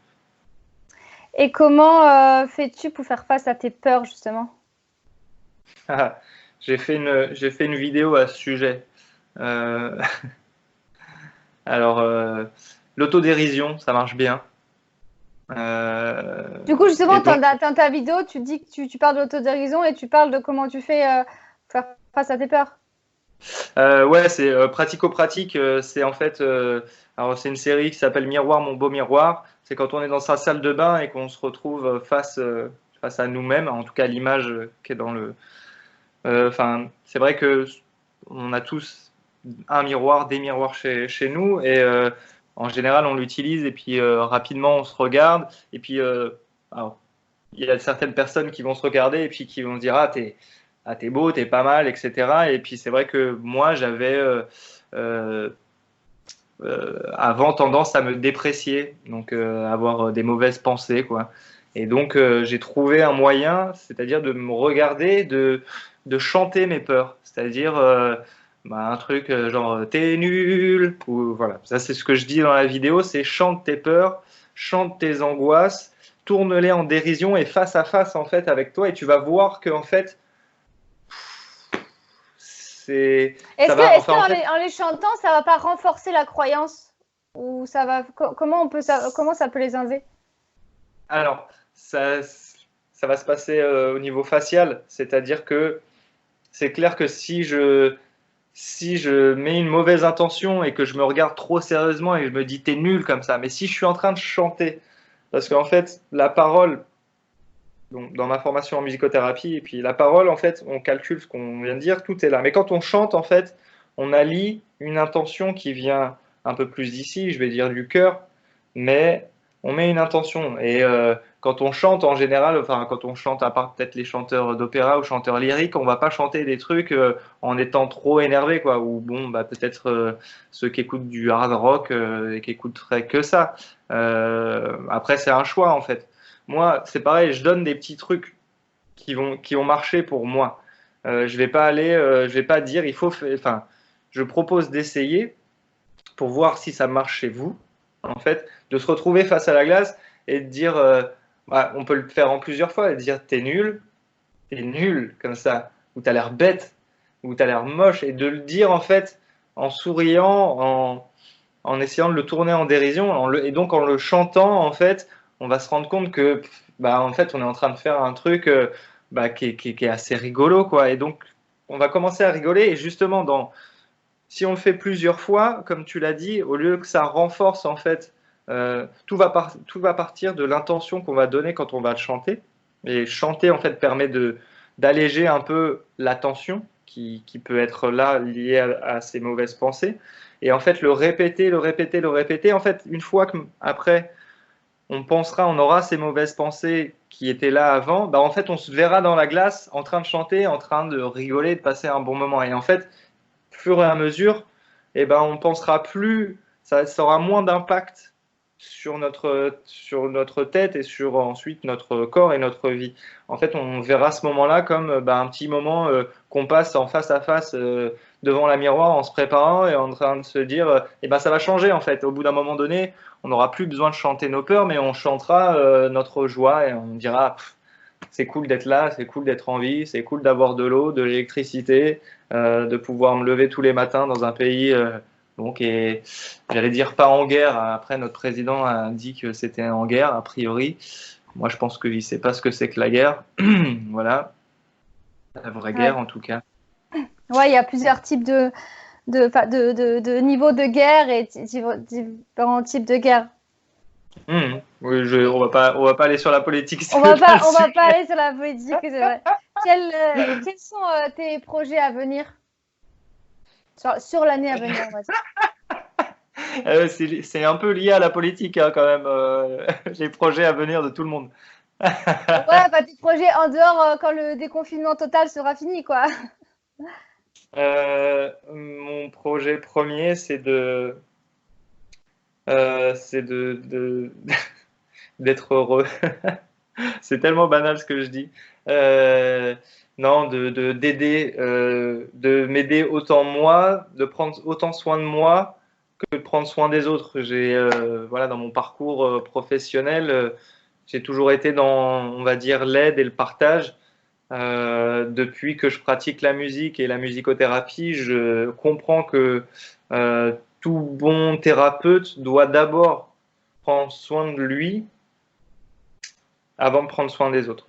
Et comment fais-tu pour faire face à tes peurs, justement? J'ai fait une vidéo à ce sujet. Euh, alors, l'autodérision, ça marche bien. Du coup, justement, Donc, dans ta vidéo, tu dis que tu parles de l'autodérision et tu parles de comment tu fais faire face à tes peurs. ouais, c'est pratico-pratique. C'est en fait, alors c'est une série qui s'appelle Miroir, mon beau miroir. C'est quand on est dans sa salle de bain et qu'on se retrouve face à nous-mêmes, en tout cas l'image qui est dans le. Enfin, c'est vrai que on a tous un miroir, des miroirs chez nous et en général on l'utilise et puis rapidement on se regarde et puis alors, il y a certaines personnes qui vont se regarder et puis qui vont se dire t'es beau, t'es pas mal, etc. Et puis c'est vrai que moi j'avais euh, avant tendance à me déprécier, donc avoir des mauvaises pensées, quoi. Et donc j'ai trouvé un moyen, c'est-à-dire de me regarder, de chanter mes peurs, c'est-à-dire bah, un truc genre t'es nul, ou voilà. Ça c'est ce que je dis dans la vidéo, c'est chante tes peurs, chante tes angoisses, tourne-les en dérision et face à face en fait avec toi, et tu vas voir que en fait c'est ça va, Est-ce enfin en fait. qu'en en les chantant, ça va pas renforcer la croyance? Ou ça va, comment ça peut les enlever? Alors, ça va se passer au niveau facial, c'est-à-dire que c'est clair que si je mets une mauvaise intention et que je me regarde trop sérieusement et que je me dis t'es nul comme ça, mais si je suis en train de chanter, parce qu'en fait, la parole, donc, dans ma formation en musicothérapie, et puis la parole, en fait, on calcule ce qu'on vient de dire, tout est là. Mais quand on chante, en fait, on allie une intention qui vient un peu plus d'ici, je vais dire du cœur, mais on met une intention. Et quand on chante, en général, enfin, quand on chante, à part peut-être les chanteurs d'opéra ou chanteurs lyriques, on va pas chanter des trucs en étant trop énervé, quoi. Ou bon, bah, peut-être ceux qui écoutent du hard rock et qui écouteraient que ça. Après, c'est un choix, en fait. Moi, c'est pareil, je donne des petits trucs qui ont marché pour moi. Je vais pas dire, enfin, je propose d'essayer pour voir si ça marche chez vous, en fait, de se retrouver face à la glace et de dire, on peut le faire en plusieurs fois, et de dire t'es nul comme ça, ou t'as l'air bête, ou t'as l'air moche, et de le dire en fait en souriant, en essayant de le tourner en dérision, et donc en le chantant en fait, on va se rendre compte que en fait on est en train de faire un truc qui est assez rigolo quoi, et donc on va commencer à rigoler, et justement si on le fait plusieurs fois, comme tu l'as dit, au lieu que ça renforce en fait, tout va partir de l'intention qu'on va donner quand on va le chanter. Et chanter en fait permet d'alléger un peu la tension qui peut être là liée à ces mauvaises pensées. Et en fait, le répéter, le répéter, le répéter, en fait, une fois qu'après on aura ces mauvaises pensées qui étaient là avant, en fait, on se verra dans la glace en train de chanter, en train de rigoler, de passer un bon moment. Et en fait, au fur et à mesure, on pensera plus, ça aura moins d'impact sur notre tête et sur ensuite notre corps et notre vie. En fait, on verra ce moment-là comme un petit moment qu'on passe en face à face devant la miroir en se préparant et en train de se dire ça va changer en fait. Au bout d'un moment donné, on n'aura plus besoin de chanter nos peurs, mais on chantera notre joie et on dira c'est cool d'être là, c'est cool d'être en vie, c'est cool d'avoir de l'eau, de l'électricité, de pouvoir me lever tous les matins dans un pays et j'allais dire pas en guerre. Après, notre président a dit que c'était en guerre, a priori. Moi, je pense qu'il ne sait pas ce que c'est que la guerre. Voilà. La vraie guerre, en tout cas. Ouais, il y a plusieurs types de niveaux de guerre et différents types de guerre. Oui, on va pas aller sur la politique. On va pas aller sur la politique, c'est vrai. Quels sont tes projets à venir sur l'année à venir, on va dire. C'est un peu lié à la politique quand même, les projets à venir de tout le monde. Ouais, tes projets en dehors quand le déconfinement total sera fini, quoi. Mon projet premier, c'est d'être heureux. C'est tellement banal ce que je dis. Non, d'aider, de m'aider autant moi, de prendre autant soin de moi que de prendre soin des autres. Dans mon parcours professionnel, j'ai toujours été dans, on va dire, l'aide et le partage. Depuis que je pratique la musique et la musicothérapie, je comprends que tout bon thérapeute doit d'abord prendre soin de lui avant de prendre soin des autres.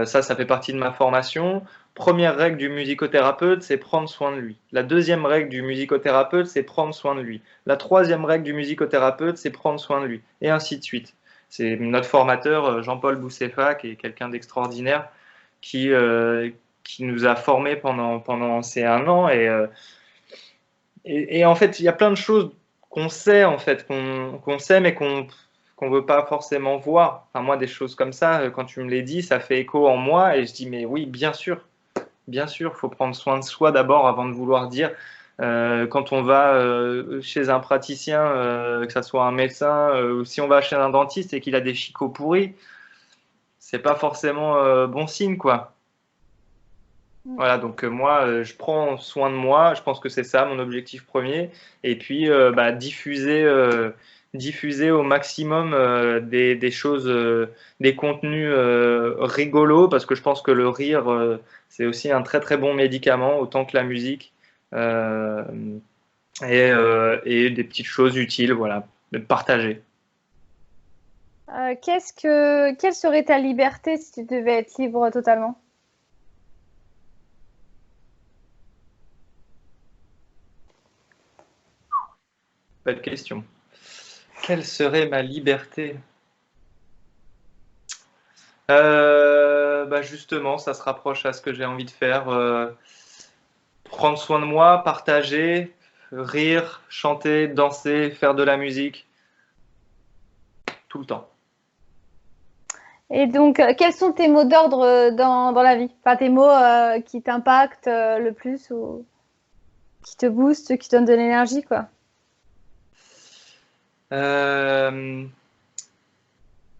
Ça fait partie de ma formation. Première règle du musicothérapeute, c'est prendre soin de lui. La deuxième règle du musicothérapeute, c'est prendre soin de lui. La troisième règle du musicothérapeute, c'est prendre soin de lui. Et ainsi de suite. C'est notre formateur, Jean-Paul Boussefa, qui est quelqu'un d'extraordinaire, qui nous a formés pendant ces 1 an. Et en fait, il y a plein de choses qu'on sait, en fait, qu'on sait, mais qu'on veut pas forcément voir. Enfin, moi, des choses comme ça, quand tu me les dis, ça fait écho en moi et je dis, mais oui, bien sûr, faut prendre soin de soi d'abord avant de vouloir dire. Quand on va chez un praticien, que ça soit un médecin, ou si on va chez un dentiste et qu'il a des chicots pourris, c'est pas forcément bon signe, quoi. Voilà, donc moi, je prends soin de moi. Je pense que c'est ça mon objectif premier. Et puis, diffuser au maximum des choses, des contenus rigolos, parce que je pense que le rire, c'est aussi un très très bon médicament, autant que la musique. Euh, et des petites choses utiles, voilà, de partager. Quelle serait ta liberté si tu devais être libre totalement? Belle question. Quelle serait ma liberté? Justement, ça se rapproche à ce que j'ai envie de faire. Prendre soin de moi, partager, rire, chanter, danser, faire de la musique, tout le temps. Et donc, quels sont tes mots d'ordre dans la vie? Enfin, tes mots qui t'impactent le plus ou qui te boostent, qui te donnent de l'énergie, quoi.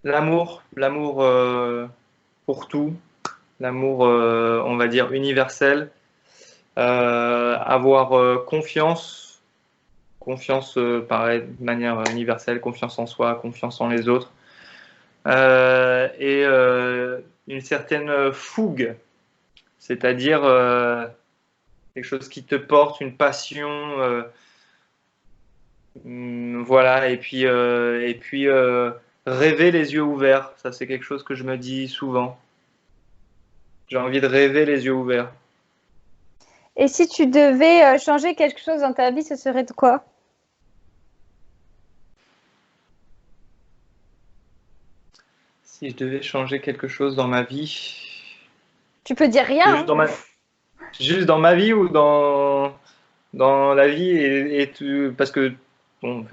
L'amour pour tout, l'amour, on va dire, universel. Avoir confiance, pareil, de manière universelle, confiance en soi, confiance en les autres. et une certaine fougue, c'est-à-dire quelque chose qui te porte, une passion, voilà, et puis rêver les yeux ouverts, ça c'est quelque chose que je me dis souvent. J'ai envie de rêver les yeux ouverts. Et si tu devais changer quelque chose dans ta vie, ce serait de quoi? Si je devais changer quelque chose dans ma vie, Tu peux dire rien. juste dans ma, juste dans ma vie ou dans la vie et tout, parce que bon,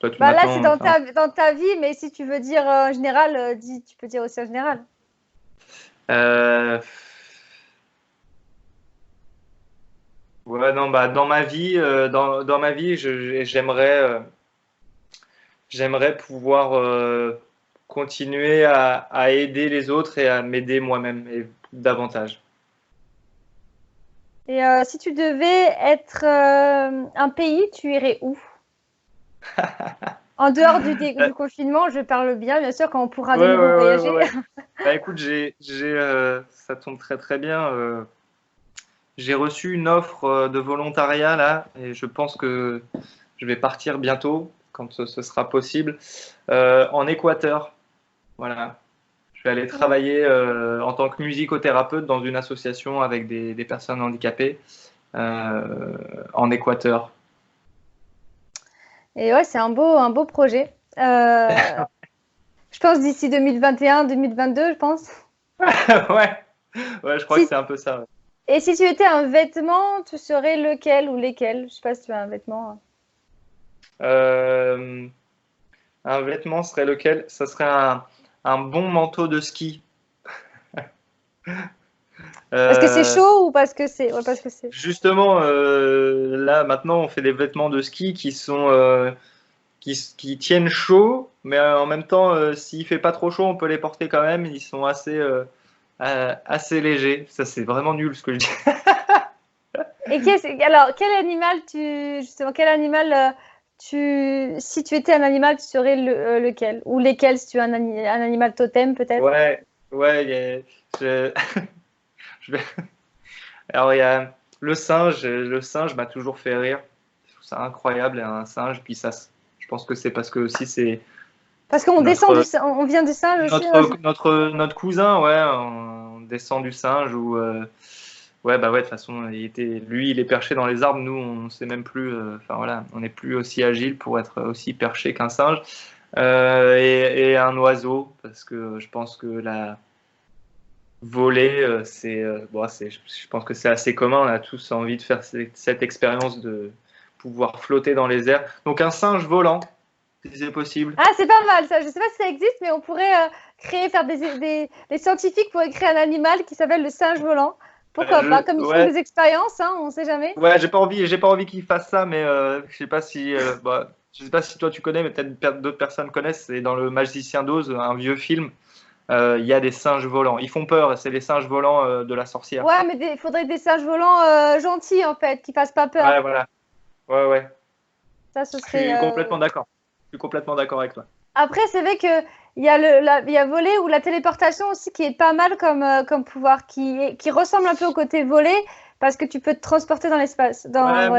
toi tu Bah là, c'est m'attends. Enfin, dans ta vie, mais si tu veux dire en général, tu peux dire aussi en général. euh, ouais, non, bah dans ma vie, dans ma vie, j'aimerais pouvoir continuer à aider les autres et à m'aider moi-même et davantage. Et si tu devais être un pays, tu irais où? En dehors du confinement, je parle bien sûr, quand on pourra de Ouais, ouais, nouveau ouais, ouais, voyager. ouais. Bah écoute, ça tombe très très bien. J'ai reçu une offre de volontariat là, et je pense que je vais partir bientôt, quand ce sera possible, en Équateur. Voilà. Je vais aller travailler en tant que musicothérapeute dans une association avec des personnes handicapées en Équateur. Et ouais, c'est un beau projet. Je pense d'ici 2021, 2022, je pense. Ouais, ouais, je crois que Si, c'est un peu ça. Ouais. et si tu étais un vêtement, tu serais lequel ou lesquels? Je sais pas si tu as un vêtement. Euh, un vêtement serait lequel? Ça serait un bon manteau de ski. Parce que c'est Euh, chaud ou parce que c'est. Ouais, parce que c'est. Justement, là maintenant, on fait des vêtements de ski qui tiennent chaud, mais en même temps, s'il fait pas trop chaud, on peut les porter quand même. Ils sont assez légers. Ça, c'est vraiment nul ce que je dis. Et alors, quel animal justement, quel animal si tu étais un animal, tu serais lequel? Ou lesquels si tu es un animal totem peut-être? Ouais, ouais. Je, je vais- Alors, il y a le singe. Le singe m'a toujours fait rire. Je trouve ça incroyable, un singe. Puis ça, je pense que c'est parce que aussi c'est Parce qu'on descend notre on vient du singe aussi, hein. notre cousin, ouais, on descend du singe ou ouais, bah ouais, de toute façon, lui, il est perché dans les arbres, nous, on sait même plus, enfin voilà, on n'est plus aussi agile pour être aussi perché qu'un singe. Et un oiseau, parce que je pense que la voler, je pense que c'est assez commun, on a tous envie de faire cette expérience de pouvoir flotter dans les airs. Donc un singe volant, si c'est possible. Ah, c'est pas mal ça. Je sais pas si ça existe, mais on pourrait faire les scientifiques pourraient créer un animal qui s'appelle le singe volant. Pourquoi pas? Comme ils font Ouais, des expériences, hein, on sait jamais. ouais, j'ai pas envie qu'il fasse ça, mais je sais pas si toi tu connais, mais peut-être d'autres personnes connaissent. C'est dans Le Magicien d'Oz, un vieux film. Il y a des singes volants. Ils font peur, c'est les singes volants de la sorcière. Ouais, mais il faudrait des singes volants gentils en fait, qui fassent pas peur. Ouais, voilà. Ouais, ouais. Ça, ce Je serait. suis complètement d'accord. Je suis complètement d'accord avec toi. Après, c'est vrai que il y a voler ou la téléportation aussi qui est pas mal comme pouvoir, qui ressemble un peu au côté voler parce que tu peux te transporter dans l'espace. Ouais, Ouais,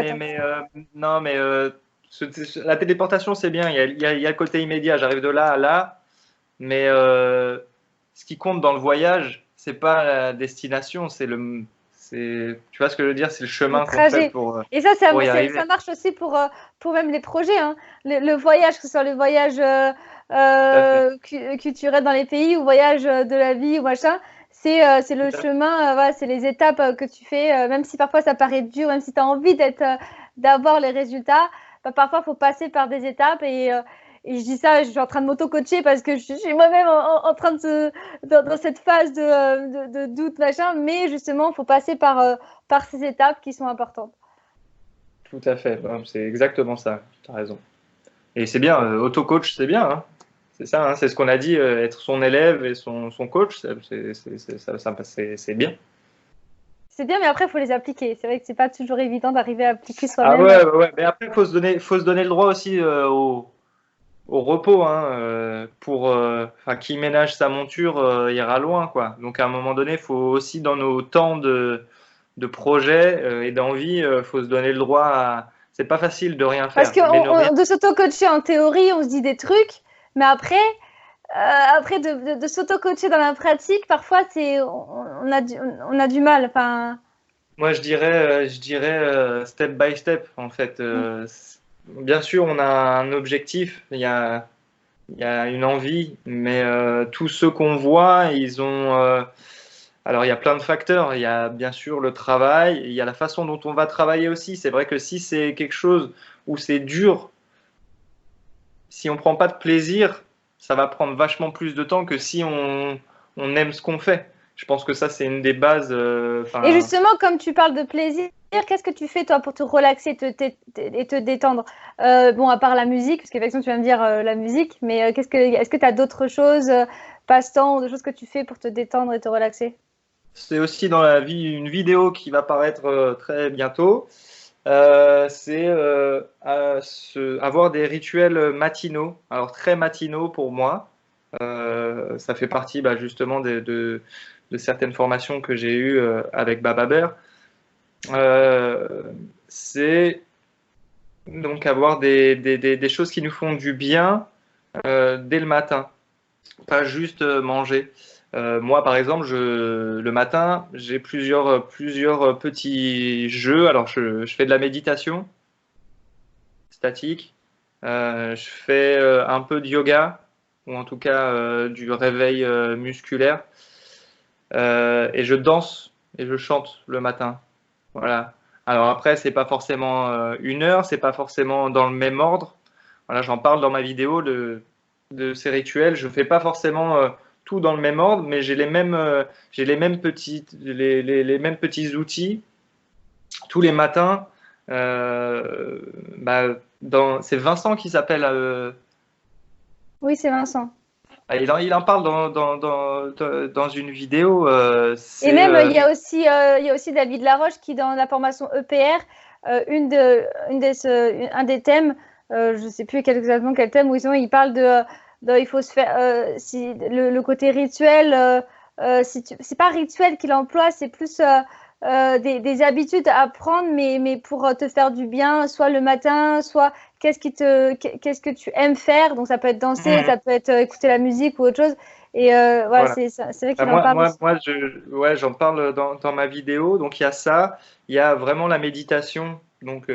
non, mais la téléportation, c'est bien. Il y a le côté immédiat. J'arrive de là à là. Mais ce qui compte dans le voyage, c'est pas la destination, tu vois ce que je veux dire, c'est le le chemin qu'on fait trajet. Et ça, pour y arriver. ça marche aussi pour même les projets, hein. Le voyage, que ce soit le voyage Tout à fait. culturel dans les pays ou voyage de la vie ou machin, c'est le Tout à fait. chemin, voilà, c'est les étapes que tu fais, même si parfois ça paraît dur, même si tu as envie d'avoir les résultats, bah, parfois il faut passer par des étapes et je dis ça, je suis en train de m'auto-coacher parce que je suis moi-même en train dans cette phase de doute, machin, mais justement, il faut passer par ces étapes qui sont importantes. Tout à fait. Ouais, c'est exactement ça. Tu as raison. Et c'est bien, auto-coach, c'est bien, hein. C'est ça, hein, c'est ce qu'on a dit, être son élève et son coach, c'est bien. C'est bien, mais après, il faut les appliquer. C'est vrai que c'est pas toujours évident d'arriver à appliquer Ah soi-même. ouais, ouais, ouais. Mais après, faut se donner le droit aussi au repos, hein, qui ménage sa monture ira loin, quoi. Donc à un moment donné, il faut aussi dans nos temps de projet et d'envie, faut se donner le droit à. C'est pas facile de rien Parce faire, que mais ne rien. de s'auto-coacher en théorie, on se dit des trucs, mais après de s'auto-coacher dans la pratique, parfois on a du mal. Enfin, Moi, je dirais step by step, en fait. Bien sûr, on a un objectif, il y a une envie, mais tous ceux qu'on voit, ils ont. Alors, il y a plein de facteurs. Il y a bien sûr le travail, il y a la façon dont on va travailler aussi. C'est vrai que si c'est quelque chose où c'est dur, si on prend pas de plaisir, ça va prendre vachement plus de temps que si on aime ce qu'on fait. Je pense que ça, c'est une des bases. et justement, comme tu parles de plaisir, qu'est-ce que tu fais toi pour te relaxer et te détendre? Bon, à part la musique, parce qu'effectivement tu vas me dire la musique, mais est-ce que tu as d'autres choses, passe-temps ou des choses que tu fais pour te détendre et te relaxer? C'est aussi dans la vie une vidéo qui va paraître très bientôt. C'est avoir des rituels matinaux, alors très matinaux pour moi. Ça fait partie justement de certaines formations que j'ai eues avec Bababer. C'est donc avoir des choses qui nous font du bien dès le matin, pas juste manger. Moi, par exemple, le matin, j'ai plusieurs petits jeux. Alors, je fais de la méditation statique. Je fais un peu de yoga, ou en tout cas du réveil musculaire. Et je danse et je chante le matin. Voilà. Alors après, c'est pas forcément 1 heure, c'est pas forcément dans le même ordre. Voilà, j'en parle dans ma vidéo de ces rituels. Je fais pas forcément tout dans le même ordre, mais j'ai les mêmes petits outils tous les matins. C'est Vincent qui s'appelle. Oui, c'est Vincent. Il en parle dans une vidéo. Et même, il y a aussi David Laroche qui, dans la formation EPR, un des thèmes, je ne sais plus exactement quel thème, où il parle il faut se faire, si, le côté rituel, c'est pas rituel qu'il emploie, c'est plus des habitudes à prendre, mais pour te faire du bien, soit le matin, soit qu'est-ce que tu aimes faire. Donc ça peut être danser, Mhm. ça peut être écouter la musique ou autre chose. Et voilà, Voilà. c'est vrai Bah, qu'il en parle aussi. ouais, j'en parle dans ma vidéo. Donc il y a ça, il y a vraiment la méditation, donc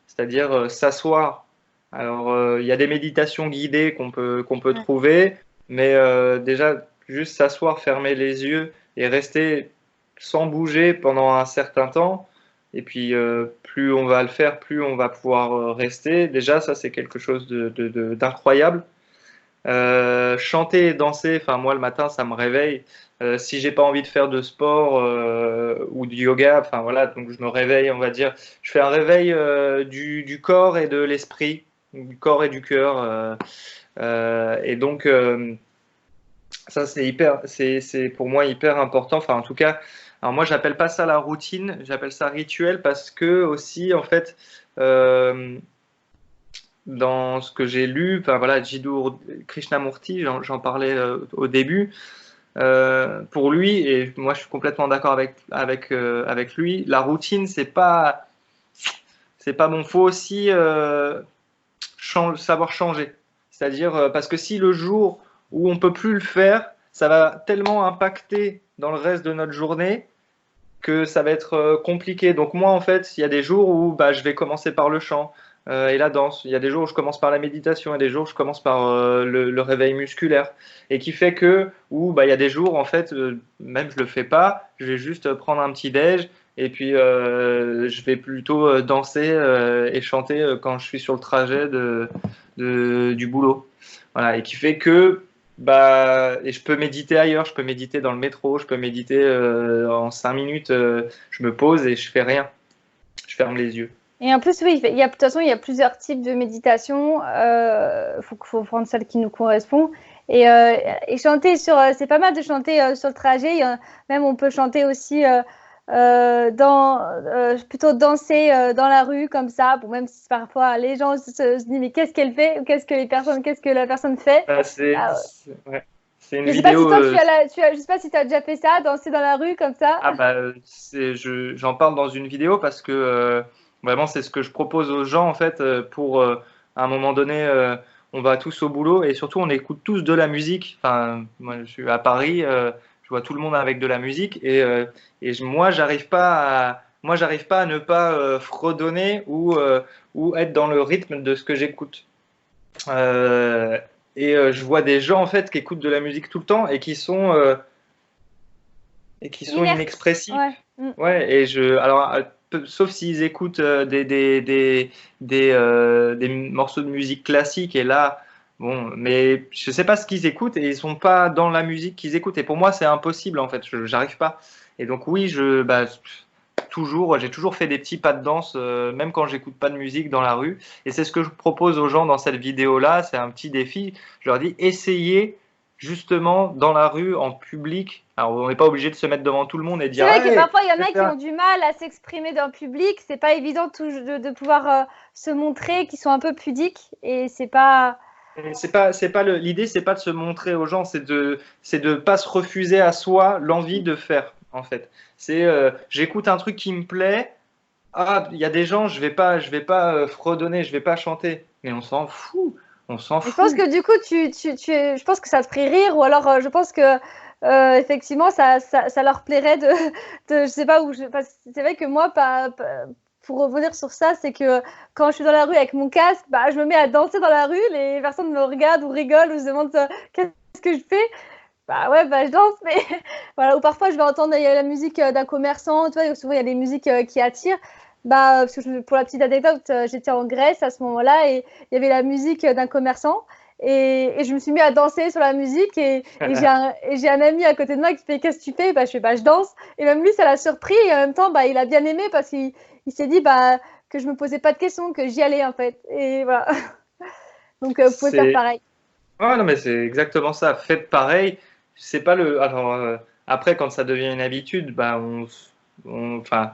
c'est-à-dire s'asseoir. Alors il y a des méditations guidées qu'on peut Ouais. trouver, mais déjà juste s'asseoir, fermer les yeux et rester sans bouger pendant un certain temps. Et puis plus on va le faire, plus on va pouvoir rester. Déjà ça c'est quelque chose d'incroyable. Chanter et danser, enfin moi le matin ça me réveille. Si j'ai pas envie de faire de sport ou de yoga, enfin voilà, donc je me réveille, on va dire, je fais un réveil du corps et de l'esprit, du corps et du cœur. Et donc ça c'est pour moi hyper important. Enfin en tout cas, alors moi j'appelle pas ça la routine, j'appelle ça rituel parce que aussi en fait. Dans ce que j'ai lu, enfin voilà, Jiddu Krishnamurti, j'en parlais au début. Pour lui, et moi je suis complètement d'accord avec lui, la routine c'est pas bon. Faut aussi savoir changer. C'est-à-dire parce que si le jour où on peut plus le faire, ça va tellement impacter dans le reste de notre journée que ça va être compliqué. Donc moi, en fait, il y a des jours où je vais commencer par le chant et la danse. Il y a des jours où je commence par la méditation, et des jours où je commence par le réveil musculaire. Et qui fait que, il y a des jours, en fait, même je le fais pas, je vais juste prendre un petit déj et puis je vais plutôt danser et chanter quand je suis sur le trajet du boulot. Voilà, et qui fait que et je peux méditer ailleurs, je peux méditer dans le métro, je peux méditer en 5 minutes, je me pose et je fais rien, je ferme les yeux. Et en plus, oui, de toute façon, il y a plusieurs types de méditation. Faut prendre celle qui nous correspond. Et chanter c'est pas mal de chanter sur le trajet. Même on peut chanter aussi plutôt danser dans la rue comme ça, bon, même si parfois les gens se disent mais qu'est-ce qu'elle fait ou qu'est-ce que la personne fait. Bah, Bah, ouais. C'est une je sais pas si vidéo. toi je sais pas si tu as déjà fait ça, danser dans la rue comme ça. Ah bah, j'en parle dans une vidéo parce que vraiment c'est ce que je propose aux gens en fait pour à un moment donné on va tous au boulot et surtout on écoute tous de la musique. Enfin moi je suis à Paris, je vois tout le monde avec de la musique moi j'arrive pas à ne pas fredonner ou être dans le rythme de ce que j'écoute. Euh, je vois des gens en fait qui écoutent de la musique tout le temps et qui sont Inerte. inexpressifs. Ouais. Mm. Ouais, alors, sauf s'ils écoutent des morceaux de musique classique, et là, bon, mais je sais pas ce qu'ils écoutent et ils sont pas dans la musique qu'ils écoutent. Et pour moi, c'est impossible en fait, j'arrive pas. Et donc, oui, j'ai toujours fait des petits pas de danse, même quand j'écoute pas de musique dans la rue. Et c'est ce que je propose aux gens dans cette vidéo-là, c'est un petit défi. Je leur dis, essayez justement dans la rue, en public. Alors, on n'est pas obligé de se mettre devant tout le monde et C'est dire, vrai que hey, parfois il y en je vais a qui faire. ont du mal à s'exprimer dans le public. C'est pas évident de pouvoir se montrer, qui sont un peu pudiques et c'est pas. L'idée, c'est pas de se montrer aux gens, c'est de pas se refuser à soi l'envie de faire, en fait. J'écoute un truc qui me plaît. Ah, il y a des gens, je vais pas fredonner, je vais pas chanter. Mais on s'en Et je pense fout. que du coup, je pense que ça te ferait rire, ou alors je pense que effectivement, ça leur plairait je sais pas où. C'est vrai que moi, pour revenir sur ça, c'est que quand je suis dans la rue avec mon casque, bah, je me mets à danser dans la rue, les personnes me regardent ou rigolent ou se demandent qu'est-ce que je fais. Bah ouais, bah je danse, mais voilà. Ou parfois je vais entendre la musique d'un commerçant, tu vois, souvent il y a des musiques qui attirent. Bah, parce que pour la petite anecdote, j'étais en Grèce à ce moment-là et il y avait la musique d'un commerçant et je me suis mis à danser sur la musique et j'ai un ami à côté de moi qui fait qu'est-ce que tu fais? Bah je fais bah je danse et même lui ça l'a surpris et en même temps bah il a bien aimé parce qu'il s'est dit bah que je me posais pas de questions, que j'y allais en fait et voilà. Donc vous pouvez faire C'est, pareil. ouais, non, mais c'est exactement ça. Faites pareil. C'est pas le. Alors, après, quand ça devient une habitude, bah, enfin,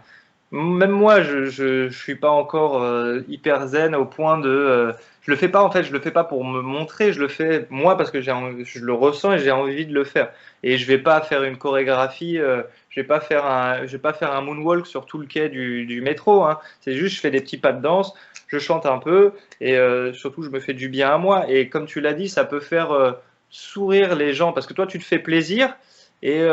même moi, je suis pas encore hyper zen au point de. Je le fais pas en fait, je le fais pas pour me montrer, je le fais moi parce que je le ressens et j'ai envie de le faire. Et je vais pas faire une chorégraphie, je vais pas faire un moonwalk sur tout le quai du métro. Hein. C'est juste, je fais des petits pas de danse, je chante un peu et surtout, je me fais du bien à moi. Et comme tu l'as dit, ça peut faire sourire les gens parce que toi, tu te fais plaisir et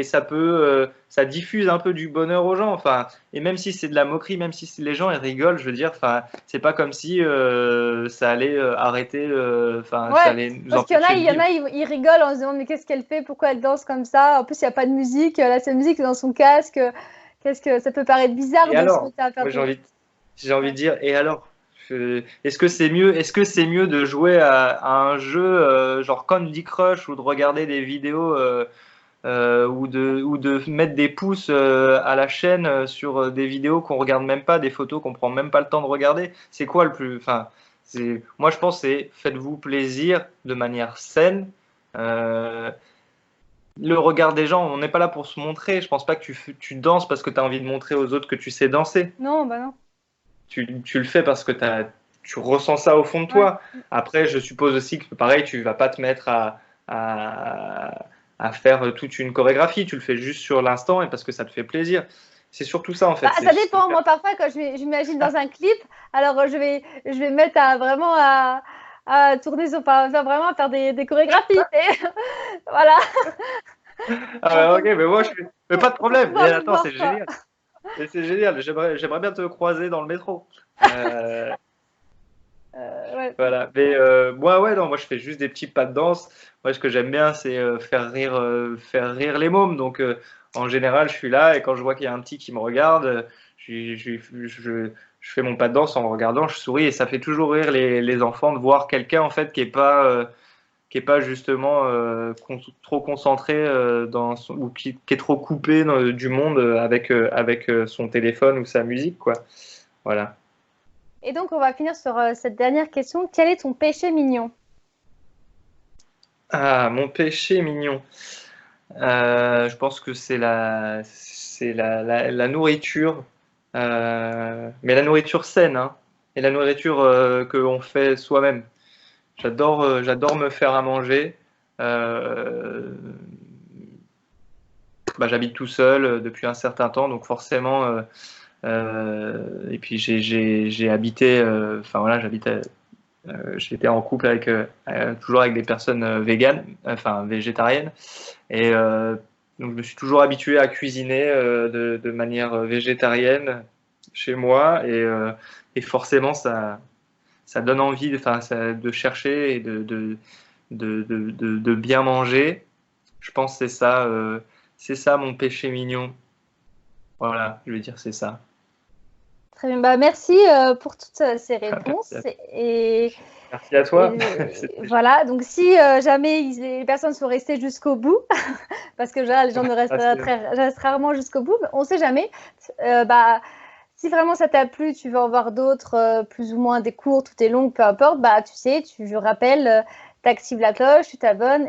ça diffuse un peu du bonheur aux gens. Enfin, et même si c'est de la moquerie, même si les gens ils rigolent, je veux dire, enfin, c'est pas comme si ça allait arrêter, enfin, ça Ouais, allait nous parce qu'il y en a, empêcher de vivre. ils rigolent en se demandant mais qu'est-ce qu'elle fait, pourquoi elle danse comme ça. En plus, il n'y a pas de musique, la seule musique est dans son casque. Qu'est-ce que ça peut paraître bizarre Et de se alors, mettre à faire moi tout. j'ai envie Ouais. de dire, et alors, est-ce que c'est mieux de jouer à un jeu genre Candy Crush ou de regarder des vidéos ou de mettre des pouces à la chaîne sur des vidéos qu'on regarde même pas, des photos qu'on prend même pas le temps de regarder. C'est quoi le plus, enfin, moi je pense que c'est faites-vous plaisir de manière saine. Euh, le regard des gens, on n'est pas là pour se montrer. Je pense pas que tu danses parce que tu as envie de montrer aux autres que tu sais danser. Non, bah non. Tu le fais parce que tu ressens ça au fond de Ouais. toi. Après, je suppose aussi que pareil, tu vas pas te mettre à faire toute une chorégraphie. Tu le fais juste sur l'instant et parce que ça te fait plaisir. C'est surtout ça en Bah, fait. C'est ça se dépend. faire. Moi, parfois, quand je m'imagine dans un clip, alors je vais me mettre à vraiment à tourner sur, enfin, vraiment à faire des chorégraphies. Et voilà. Ah, ok, mais moi mais pas de Pour problème. Et pouvoir me attends, voir, c'est quoi. génial. Et c'est génial. J'aimerais bien te croiser dans le métro. Ouais. Voilà. Mais moi, ouais, non, moi je fais juste des petits pas de danse. Moi, ce que j'aime bien, c'est faire rire les mômes. Donc, en général, je suis là et quand je vois qu'il y a un petit qui me regarde, je fais mon pas de danse en le regardant, je souris et ça fait toujours rire les enfants de voir quelqu'un en fait qui est pas justement trop concentré ou qui est trop coupé du monde avec son téléphone ou sa musique, quoi. Voilà. Et donc, on va finir sur cette dernière question. Quel est ton péché mignon? Ah, mon péché mignon. Je pense que c'est la nourriture, mais la nourriture saine, hein, et la nourriture que l'on fait soi-même. J'adore me faire à manger. J'habite tout seul depuis un certain temps, donc forcément, et puis j'ai habité, enfin voilà, j'étais en couple avec toujours avec des personnes véganes, enfin végétariennes, et donc je me suis toujours habitué à cuisiner de manière végétarienne chez moi, et forcément ça donne envie, enfin, de chercher et de bien manger. Je pense que c'est ça mon péché mignon. Voilà, je veux dire, c'est ça. Très bien. Bah, merci pour toutes ces réponses. Merci à toi. Voilà, donc si jamais les personnes sont restées jusqu'au bout, parce que les gens ne restent rarement jusqu'au bout, mais on ne sait jamais. Si vraiment ça t'a plu, tu veux en voir d'autres, plus ou moins des courtes ou des longues, peu importe, tu sais, je rappelle, tu actives la cloche, tu t'abonnes,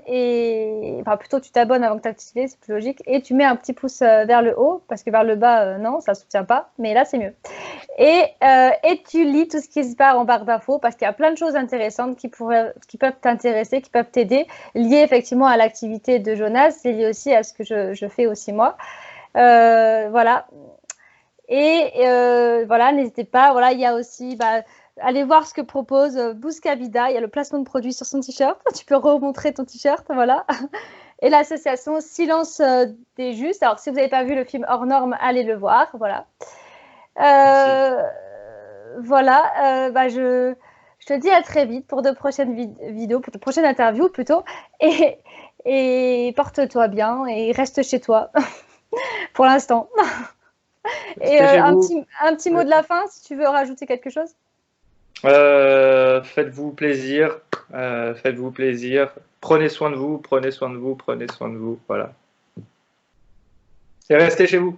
enfin plutôt tu t'abonnes avant que tu actives, c'est plus logique, et tu mets un petit pouce vers le haut, parce que vers le bas, non, ça ne soutient pas, mais là c'est mieux. Et tu lis tout ce qui se passe en barre d'infos, parce qu'il y a plein de choses intéressantes qui peuvent t'intéresser, qui peuvent t'aider, liées effectivement à l'activité de Jonas, c'est lié aussi à ce que je fais aussi moi. Voilà. Et voilà, n'hésitez pas. Voilà, il y a aussi, allez voir ce que propose Busca Vida. Il y a le placement de produits sur son t-shirt. Tu peux remontrer ton t-shirt, voilà. Et l'association Silence des Justes. Alors, si vous n'avez pas vu le film Hors Normes, allez le voir, voilà. Voilà, je te dis à très vite pour de prochaines vidéos, pour de prochaines interviews plutôt. Et porte-toi bien et reste chez toi pour l'instant. Et un petit mot de la fin, si tu veux rajouter quelque chose. Faites-vous plaisir, faites-vous plaisir. Prenez soin de vous, prenez soin de vous, prenez soin de vous. Voilà. Et restez chez vous.